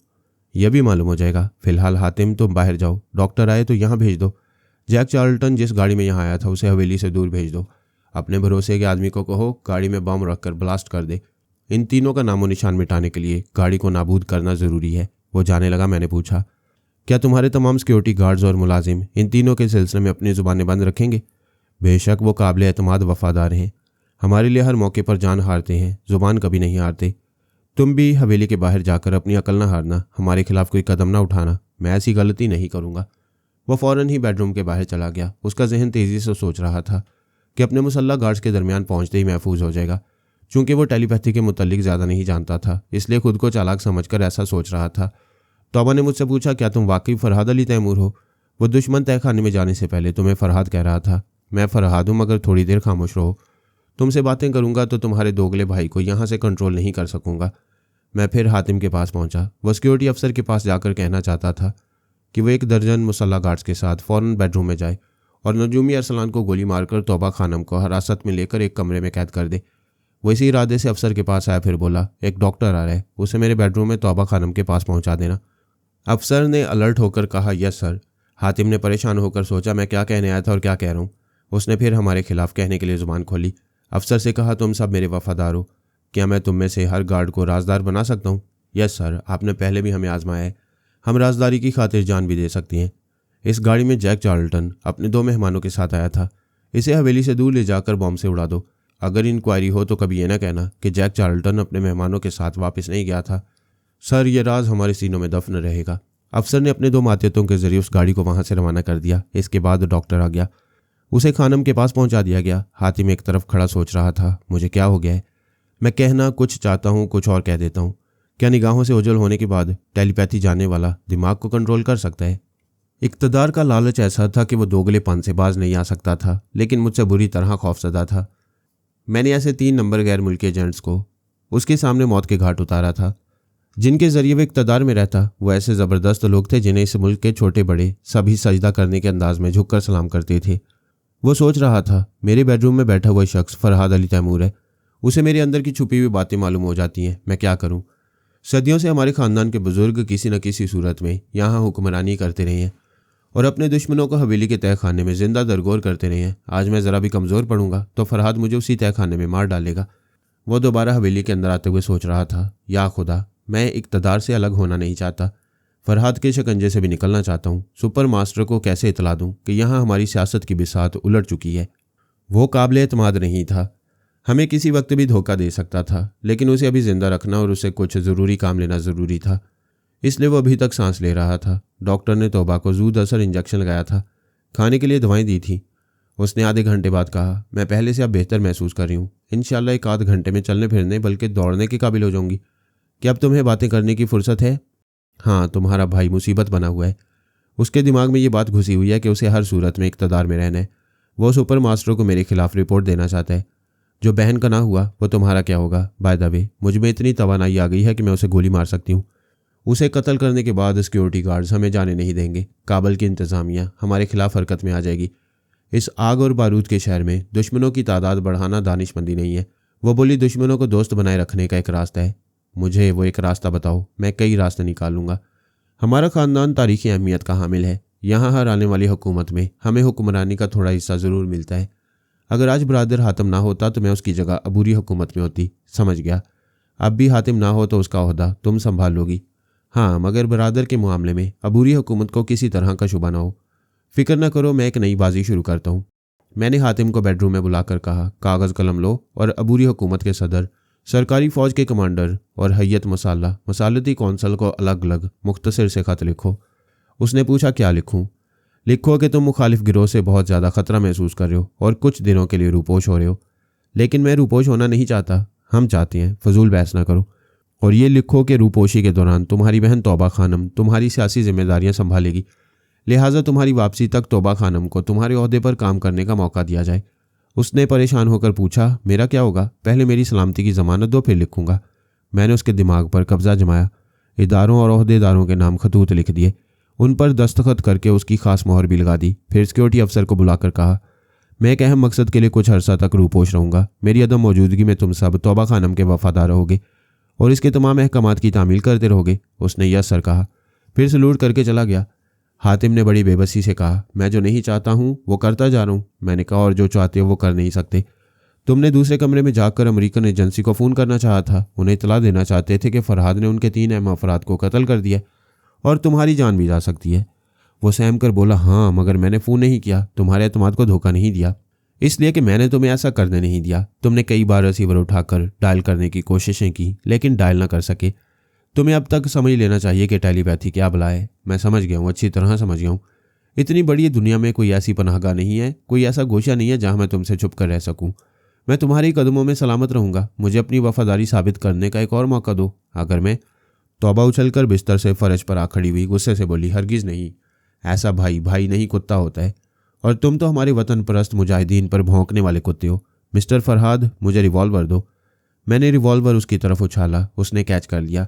यह भी मालूम हो जाएगा। फिलहाल हातिम तुम बाहर जाओ, डॉक्टर आए तो यहाँ भेज दो। जैक चार्ल्टन जिस गाड़ी में यहाँ आया था उसे हवेली से दूर भेज दो। अपने भरोसे के आदमी को कहो गाड़ी में बम रखकर ब्लास्ट कर दे। इन तीनों का नामो निशान मिटाने के लिए गाड़ी को नाबूद करना ज़रूरी है। वो जाने लगा। मैंने पूछा, क्या तुम्हारे तमाम सिक्योरिटी गार्ड्स और मुलाजिम इन तीनों के सिलसिले में अपनी ज़ुबानें बंद रखेंगे? बेशक वो काबिल एतमाद वफादार हैं, हमारे लिए हर मौके पर जान हारते हैं, ज़ुबान कभी नहीं हारते। तुम भी हवेली के बाहर जाकर अपनी अकल ना हारना, हमारे खिलाफ कोई कदम ना उठाना। मैं ऐसी गलती नहीं करूँगा। वह फ़ौरन ही बेडरूम के बाहर चला गया। उसका जहन तेज़ी से सोच रहा था कि अपने मुसल्लह गार्ड्स के दरमियान पहुँचते ही महफूज हो जाएगा। चूँकि वो टेलीपैथी के मुतल्लिक ज़्यादा नहीं जानता था, इसलिए खुद को चालाक समझकर ऐसा सोच रहा था। तौबा ने मुझसे पूछा, क्या तुम वाकई फरहाद अली तैमूर हो? वो दुश्मन तहखाने में जाने से पहले तुम्हें फरहाद कह रहा था। मैं फरहाद हूँ, मगर थोड़ी देर खामोश रहो। तुमसे बातें करूँगा तो तुम्हारे दोगले भाई को यहाँ से कंट्रोल नहीं कर सकूँगा। मैं फिर हातिम के पास पहुँचा। वह सिक्योरिटी अफसर के पास जाकर कहना चाहता था कि वो 1 दर्जन मुसल्लह गार्ड्स के साथ फ़ौरन बेडरूम में जाए और नजूमी अरसलान को गोली मारकर तौबा खानम को हिरासत में लेकर एक कमरे में कैद कर दे। वो इसी इरादे से अफसर के पास आया, फिर बोला, एक डॉक्टर आ रहा है, उसे मेरे बेडरूम में तौबा खानम के पास पहुँचा देना। अफसर ने अलर्ट होकर कहा, यस सर। हातिम ने परेशान होकर सोचा, मैं क्या कहने आया था और क्या कह रहा हूँ। उसने फिर हमारे खिलाफ कहने के लिए ज़ुबान खोली। अफसर से कहा, तुम सब मेरे वफादार हो, क्या मैं तुम में से हर गार्ड को राजदार बना सकता हूँ? यस सर, आपने पहले भी हमें आजमाया है, हम राजदारी की खातिर जान भी दे सकती हैं। इस गाड़ी में जैक चार्ल्टन अपने 2 मेहमानों के साथ आया था। इसे हवेली से दूर ले जाकर बॉम्ब से उड़ा दो। अगर इंक्वायरी हो तो कभी ये ना कहना कि जैक चार्ल्टन अपने मेहमानों के साथ वापस नहीं गया था। सर, ये राज हमारे सीनों में दफन रहेगा। अफसर ने अपने 2 मातियतों के जरिए उस गाड़ी को वहां से रवाना कर दिया। इसके बाद डॉक्टर आ गया, उसे खानम के पास पहुंचा दिया गया। हातिम एक तरफ खड़ा सोच रहा था, मुझे क्या हो गया है? मैं कहना कुछ चाहता हूँ, कुछ और कह देता हूँ। क्या निगाहों से ओझल होने के बाद टेलीपैथी जानने वाला दिमाग को कंट्रोल कर सकता है? इक़्तिदार का लालच ऐसा था कि वो दोगलेपन से बाज नहीं आ सकता था, लेकिन मुझसे बुरी तरह खौफजदा था। मैंने ऐसे 3 नंबर गैर मुल्की एजेंट्स को उसके सामने मौत के घाट उतारा था, जिनके जरिए वो इक़्तिदार में रहता। वो ऐसे ज़बरदस्त लोग थे जिन्हें इस मुल्क के छोटे बड़े सभी सजदा करने के अंदाज में झुककर सलाम करते थे। वो सोच रहा था, मेरे बेडरूम में बैठा हुआ शख्स फरहाद अली तैमूर है। उसे मेरे अंदर की छुपी हुई बातें मालूम हो जाती हैं। मैं क्या करूं? सदियों से हमारे ख़ानदान के बुजुर्ग किसी न किसी सूरत में यहाँ हुक्मरानी करते रहे हैं और अपने दुश्मनों को हवेली के तहखाने में जिंदा दरगोर करते रहे हैं। आज मैं ज़रा भी कमज़ोर पड़ूंगा तो फरहाद मुझे उसी तहखाने में मार डालेगा। वो दोबारा हवेली के अंदर आते हुए सोच रहा था, या खुदा, मैं इक़्तिदार से अलग होना नहीं चाहता, फरहाद के शिकंजे से भी निकलना चाहता हूँ। सुपर मास्टर को कैसे इतला दूँ कि यहाँ हमारी सियासत की बिसात उलट चुकी है। वो काबिल एतमाद नहीं था, हमें किसी वक्त भी धोखा दे सकता था, लेकिन उसे अभी जिंदा रखना और उसे कुछ ज़रूरी काम लेना ज़रूरी था, इसलिए वो अभी तक सांस ले रहा था। डॉक्टर ने तौबा को ज़ूद असर इंजेक्शन लगाया था, खाने के लिए दवाएं दी थी। उसने आधे घंटे बाद कहा, मैं पहले से अब बेहतर महसूस कर रही हूँ। इंशाल्लाह 1 आध घंटे में चलने फिरने बल्कि दौड़ने के काबिल हो जाऊंगी। क्या अब तुम्हें बातें करने की फुर्सत है? हाँ, तुम्हारा भाई मुसीबत बना हुआ है। उसके दिमाग में ये बात घुसी हुई है कि उसे हर सूरत में इक़्तिदार में रहना है। वो सुपर मास्टर को मेरे खिलाफ रिपोर्ट देना चाहता है। जो बहन का ना हुआ वो तुम्हारा क्या होगा? बाय द वे, मुझ में इतनी तवानाई आ गई है कि मैं उसे गोली मार सकती हूँ। उसे कत्ल करने के बाद सिक्योरिटी गार्ड्स हमें जाने नहीं देंगे। काबल की इंतज़ामिया हमारे खिलाफ हरकत में आ जाएगी। इस आग और बारूद के शहर में दुश्मनों की तादाद बढ़ाना दानिशमंदी नहीं है। वो बोली, दुश्मनों को दोस्त बनाए रखने का एक रास्ता है। मुझे वो एक रास्ता बताओ, मैं कई रास्ते निकाल लूँगा। हमारा ख़ानदान तारीख़ी अहमियत का हामिल है। यहाँ हर आने वाली हुकूमत में हमें हुक्मरानी का थोड़ा हिस्सा ज़रूर मिलता है। अगर आज बरादर हातिम ना होता तो मैं उसकी जगह अबूरी हुकूमत में होती। समझ गया? अब भी हातिम ना हो तो उसका ओहदा तुम संभाल लोगी। हाँ, मगर बरादर के मामले में अबूरी हुकूमत को किसी तरह का शुबा ना हो। फिक्र न करो, मैं एक नई बाजी शुरू करता हूँ। मैंने हातिम को बेडरूम में बुलाकर कहा, कागज़ कलम लो और अबूरी हुकूमत के सदर, सरकारी फ़ौज के कमांडर और हैयत मसालती कौंसल को अलग अलग मुख्तसर से ख़त लिखो। उसने पूछा, क्या लिखूँ? लिखो कि तुम मुखालिफ गिरोह से बहुत ज़्यादा ख़तरा महसूस कर रहे हो और कुछ दिनों के लिए रूपोश हो रहे हो। लेकिन मैं रूपोश होना नहीं चाहता, हम चाहते हैं। फजूल बहस ना करो। और ये लिखो कि रूपोशी के दौरान तुम्हारी बहन तौबा खानम तुम्हारी सियासी जिम्मेदारियां संभालेगी, लिहाजा तुम्हारी वापसी तक तौबा खानम को तुम्हारे ओहदे पर काम करने का मौका दिया जाए। उसने परेशान होकर पूछा, मेरा क्या होगा? पहले मेरी सलामती की जमानत दो, फिर लिखूंगा। मैंने उसके दिमाग पर कब्जा जमाया, इदारों और ओहदेदारों के नाम खतूत लिख दिए, उन पर दस्तखत करके उसकी खास मोहर भी लगा दी। फिर सिक्योरिटी अफसर को बुलाकर कहा, मैं एक अहम मकसद के लिए कुछ अर्सा तक रूपोश रहूंगा। मेरी अदम मौजूदगी में तुम सब तौबा खानम के वफादार रहोगे और इसके तमाम अहकामात की तामील करते रहोगे। उसने यस सर कहा, फिर सलूट करके चला गया। हातिम ने बड़ी बेबसी से कहा, मैं जो नहीं चाहता हूँ वो करता जा रहा हूँ। मैंने कहा, और जो चाहते हो वो कर नहीं सकते। तुमने दूसरे कमरे में जाकर अमेरिकन एजेंसी को फ़ोन करना चाहा था। उन्हें इतला देना चाहते थे कि फरहाद ने उनके 3 अहम अफराद को कत्ल कर दिया और तुम्हारी जान भी जा सकती है। वो सहम कर बोला, हाँ, मगर मैंने फ़ोन नहीं किया, तुम्हारे एतमाद को धोखा नहीं दिया, इसलिए कि मैंने तुम्हें ऐसा करने नहीं दिया। तुमने कई बार रिसीवर उठाकर डायल करने की कोशिशें की, लेकिन डायल ना कर सके। तुम्हें अब तक समझ लेना चाहिए कि टेलीपैथी क्या बला है। मैं समझ गया हूँ, अच्छी तरह समझ गया हूँ। इतनी बड़ी दुनिया में कोई ऐसी पनाहगाह नहीं है, कोई ऐसा गोशा नहीं है जहाँ मैं तुमसे छुप कर रह सकूँ। मैं तुम्हारे कदमों में सलामत रहूँगा। मुझे अपनी वफादारी साबित करने का एक और मौका दो। अगर मैं तौबा उछलकर बिस्तर से फर्श पर आ खड़ी हुई, गुस्से से बोली, हरगिज़ नहीं। ऐसा भाई भाई नहीं कुत्ता होता है, और तुम तो हमारे वतन परस्त मुजाहिदीन पर भौंकने वाले कुत्ते हो। मिस्टर फरहाद, मुझे रिवॉल्वर दो। मैंने रिवॉल्वर उसकी तरफ उछाला, उसने कैच कर लिया।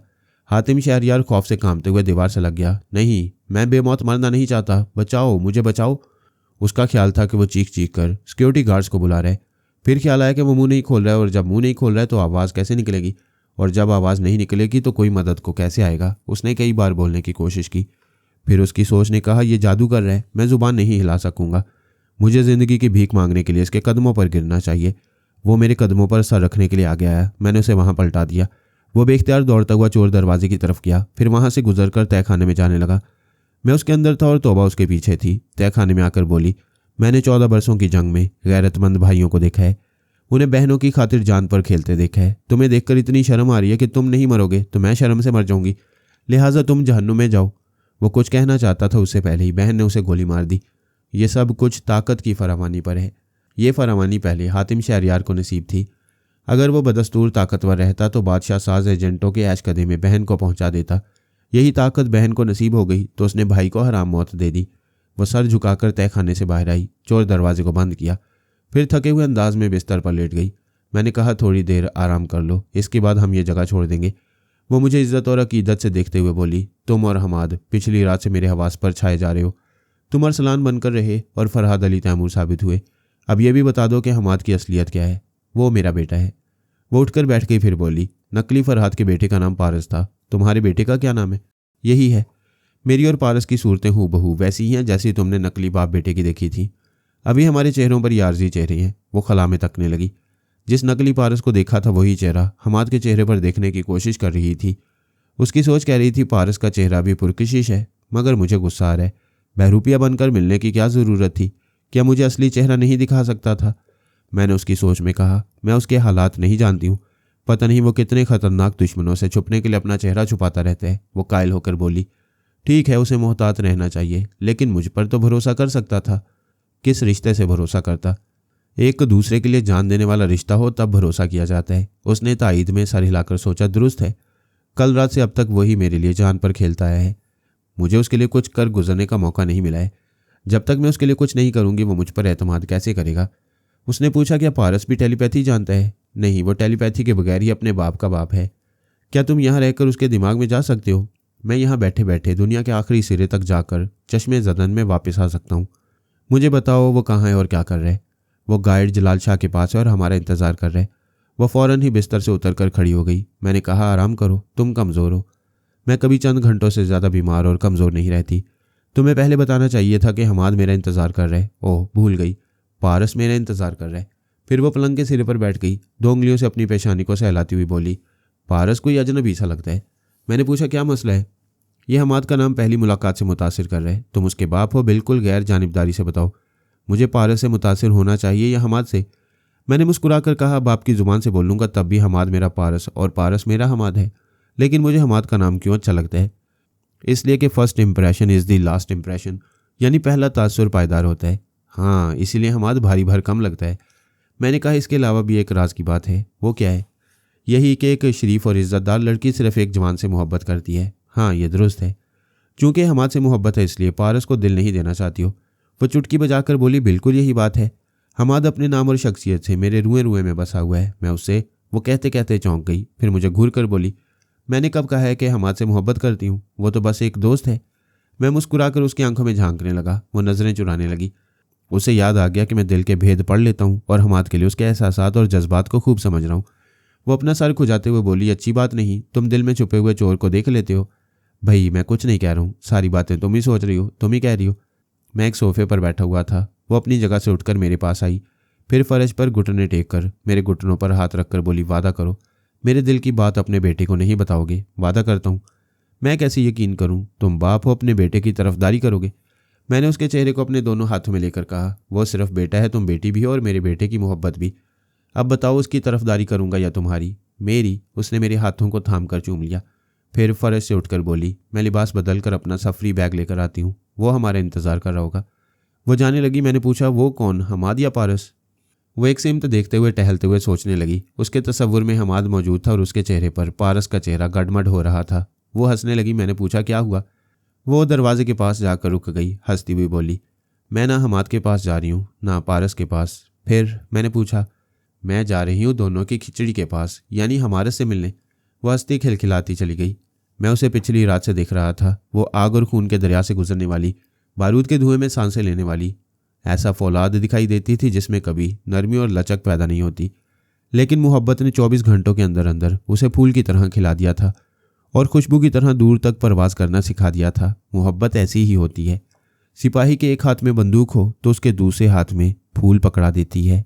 हातिम शहरयार खौफ से कांपते हुए दीवार से लग गया। नहीं, मैं बेमौत मरना नहीं चाहता, बचाओ, मुझे बचाओ। उसका ख्याल था कि वो चीख चीख कर सिक्योरिटी गार्ड्स को बुला रहे। फिर ख्याल आया कि वो मुंह नहीं खोल रहा है, और जब मुंह नहीं खोल रहा है तो आवाज़ कैसे निकलेगी, और जब आवाज़ नहीं निकलेगी तो कोई मदद को कैसे आएगा। उसने कई बार बोलने की कोशिश की, फिर उसकी सोच ने कहा, यह जादू कर रहा है, मैं ज़ुबान नहीं हिला सकूंगा। मुझे ज़िंदगी की भीख मांगने के लिए इसके कदमों पर गिरना चाहिए। वो मेरे कदमों पर सर रखने के लिए आगे आया। मैंने उसे वहाँ पलटा दिया। वो बेख्तियार दौड़ता हुआ चोर दरवाजे की तरफ गया, फिर वहाँ से गुजरकर तहखाने में जाने लगा। मैं उसके अंदर था और तौबा उसके पीछे थी। तहखाने में आकर बोली, मैंने 14 बरसों की जंग में गैरतमंद भाइयों को देखा है, उन्हें बहनों की खातिर जान पर खेलते देखा है। तुम्हें देखकर इतनी शर्म आ रही है कि तुम नहीं मरोगे तो मैं शर्म से मर जाऊंगी, लिहाजा तुम जहन्नुम में जाओ। वो कुछ कहना चाहता था, उससे पहले ही बहन ने उसे गोली मार दी। ये सब कुछ ताकत की फरावानी पर है। ये फरावानी पहले हातिम शहरयार को नसीब थी। अगर वो बदस्तूर ताकतवर रहता तो बादशाह साज एजेंटों के ऐश कदे में बहन को पहुंचा देता। यही ताकत बहन को नसीब हो गई तो उसने भाई को हराम मौत दे दी। वो सर झुकाकर तहखाने से बाहर आई, चोर दरवाजे को बंद किया, फिर थके हुए अंदाज में बिस्तर पर लेट गई। मैंने कहा, थोड़ी देर आराम कर लो, इसके बाद हम ये जगह छोड़ देंगे। वो मुझे इज्जत और अकीदत से देखते हुए बोली, तुम और हमाद पिछली रात से मेरे हवास पर छाए जा रहे हो। तुम अरसलान बनकर रहे और फरहाद अली तैमूर साबित हुए। अब ये भी बता दो कि हमाद की असलियत क्या है। वो मेरा बेटा है। वो उठकर बैठ गई, फिर बोली, नकली फरहाद के बेटे का नाम पारस था। तुम्हारे बेटे का क्या नाम है? यही है। मेरी और पारस की सूरतें हूबहू वैसी ही हैं जैसी तुमने नकली बाप बेटे की देखी थी। अभी हमारे चेहरों पर यार्जी चेहरे हैं। वो खला में तकने लगी। जिस नकली पारस को देखा था वही चेहरा हमाद के चेहरे पर देखने की कोशिश कर रही थी। उसकी सोच कह रही थी, पारस का चेहरा भी पुरकशिश है, मगर मुझे गुस्सा आ रहा है। बहरूपिया बनकर मिलने की क्या ज़रूरत थी? क्या मुझे असली चेहरा नहीं दिखा सकता था? मैंने उसकी सोच में कहा, मैं उसके हालात नहीं जानती हूँ। पता नहीं वो कितने खतरनाक दुश्मनों से छुपने के लिए अपना चेहरा छुपाता रहता है। वो कायल होकर बोली, ठीक है, उसे मोहतात रहना चाहिए, लेकिन मुझ पर तो भरोसा कर सकता था। किस रिश्ते से भरोसा करता? एक दूसरे के लिए जान देने वाला रिश्ता हो तब भरोसा किया जाता है। उसने तायद में सर हिलाकर सोचा, दुरुस्त है। कल रात से अब तक वही मेरे लिए जान पर खेलता आया है। मुझे उसके लिए कुछ कर गुजरने का मौका नहीं मिला है। जब तक मैं उसके लिए कुछ नहीं करूंगी वो मुझ पर एतमाद कैसे करेगा? उसने पूछा, क्या पारस भी टेलीपैथी जानता है? नहीं, वो टेलीपैथी के बगैर ही अपने बाप का बाप है। क्या तुम यहाँ रहकर उसके दिमाग में जा सकते हो? मैं यहाँ बैठे बैठे दुनिया के आखिरी सिरे तक जाकर चश्मे ज़दन में वापस आ सकता हूँ। मुझे बताओ वो कहाँ है और क्या कर रहे हैं? वो गाइड जलाल शाह के पास है और हमारा इंतज़ार कर रहे हैं। वह फ़ौरन ही बिस्तर से उतरकर खड़ी हो गई। मैंने कहा, आराम करो, तुम कमज़ोर हो। मैं कभी चंद घंटों से ज़्यादा बीमार और कमज़ोर नहीं रहती। तुम्हें पहले बताना चाहिए था कि हमाद मेरा इंतज़ार कर रहे। ओह, भूल गई, पारस मेरा इंतज़ार कर रहे। फिर वो पलंग के सिरे पर बैठ गई, 2 उंगलियों से अपनी पेशानी को सहलाती हुई बोली, पारस कोई अजनबी सा लगता है। मैंने पूछा, क्या मसला है? यह हमाद का नाम पहली मुलाकात से मुतासिर कर रहे। तुम उसके बाप हो, बिल्कुल गैर जानिबदारी से बताओ, मुझे पारस से मुतासिर होना चाहिए या हमाद से? मैंने मुस्कुराकर कहा, बाप की ज़ुबान से बोलूँगा तब भी हमाद मेरा पारस और पारस मेरा हमाद है। लेकिन मुझे हमाद का नाम क्यों अच्छा लगता है? इसलिए कि first impression is the last impression, यानी पहला तासुर पायदार होता है। हाँ, इसीलिए हमाद भारी भरकम लगता है। मैंने कहा, इसके अलावा भी एक राज की बात है। वो क्या है? यही कि एक शरीफ और इज़्ज़तदार लड़की सिर्फ एक जवान से मोहब्बत करती है। हाँ, ये दुरुस्त है। चूँकि हमाद से मोहब्बत है इसलिए पारस को दिल नहीं देना चाहती हो। वो चुटकी बजाकर बोली, बिल्कुल यही बात है। हमाद अपने नाम और शख्सियत से मेरे रुएं रुएं में बसा हुआ है। मैं उससे वो कहते कहते चौंक गई, फिर मुझे घूर कर बोली, मैंने कब कहा है कि हमाद से मोहब्बत करती हूँ, वो तो बस एक दोस्त है। मैं मुस्कुराकर उसकी आंखों में झांकने लगा। वो नज़रें चुराने लगी। उसे याद आ गया कि मैं दिल के भेद पढ़ लेता हूँ और हमाद के लिए उसके एहसासात और जज्बात को खूब समझ रहा हूँ। वो अपना सर खुजाते हुए बोली, अच्छी बात नहीं, तुम दिल में छुपे हुए चोर को देख लेते हो। भाई मैं कुछ नहीं कह रहा हूँ, सारी बातें तुम ही सोच रही हो, तुम ही कह रही हो। मैं एक सोफे पर बैठा हुआ था। वो अपनी जगह से उठकर मेरे पास आई, फिर फर्श पर घुटने टेक कर मेरे घुटनों पर हाथ रखकर बोली, वादा करो मेरे दिल की बात अपने बेटे को नहीं बताओगे। वादा करता हूँ। मैं कैसे यकीन करूँ, तुम बाप हो, अपने बेटे की तरफदारी करोगे। मैंने उसके चेहरे को अपने दोनों हाथों में लेकर कहा, वो सिर्फ बेटा है, तुम बेटी भी हो और मेरे बेटे की मोहब्बत भी। अब बताओ उसकी तरफदारी करूंगा या तुम्हारी? मेरी। उसने मेरे हाथों को थाम कर चूम लिया, फिर फर्श से उठकर बोली, मैं लिबास बदल कर अपना सफरी बैग लेकर आती हूँ, वो हमारा इंतज़ार कर रहा होगा। वो जाने लगी। मैंने पूछा, वो कौन, हमाद या पारस? वो एक सिमत देखते हुए टहलते हुए सोचने लगी। उसके तसव्वुर में हमाद मौजूद था और उसके चेहरे पर पारस का चेहरा गडमड हो रहा था। वो हंसने लगी। मैंने पूछा, क्या हुआ? वो दरवाजे के पास जाकर रुक गई, हंसती हुई बोली, मैं ना हमाद के पास जा रही हूँ ना पारस के पास। फिर मैंने पूछा, मैं जा रही हूँ दोनों की खिचड़ी के पास, यानी हमारे से मिलने। वो हंसती खिलखिलाती चली गई। मैं उसे पिछली रात से देख रहा था। वो आग और खून के दरिया से गुजरने वाली, बारूद के धुएं में सांसें लेने वाली, ऐसा फौलाद दिखाई देती थी जिसमें कभी नरमी और लचक पैदा नहीं होती। लेकिन मोहब्बत ने 24 घंटों के अंदर अंदर उसे फूल की तरह खिला दिया था और खुशबू की तरह दूर तक परवाज करना सिखा दिया था। मोहब्बत ऐसी ही होती है। सिपाही के एक हाथ में बंदूक हो तो उसके दूसरे हाथ में फूल पकड़ा देती है।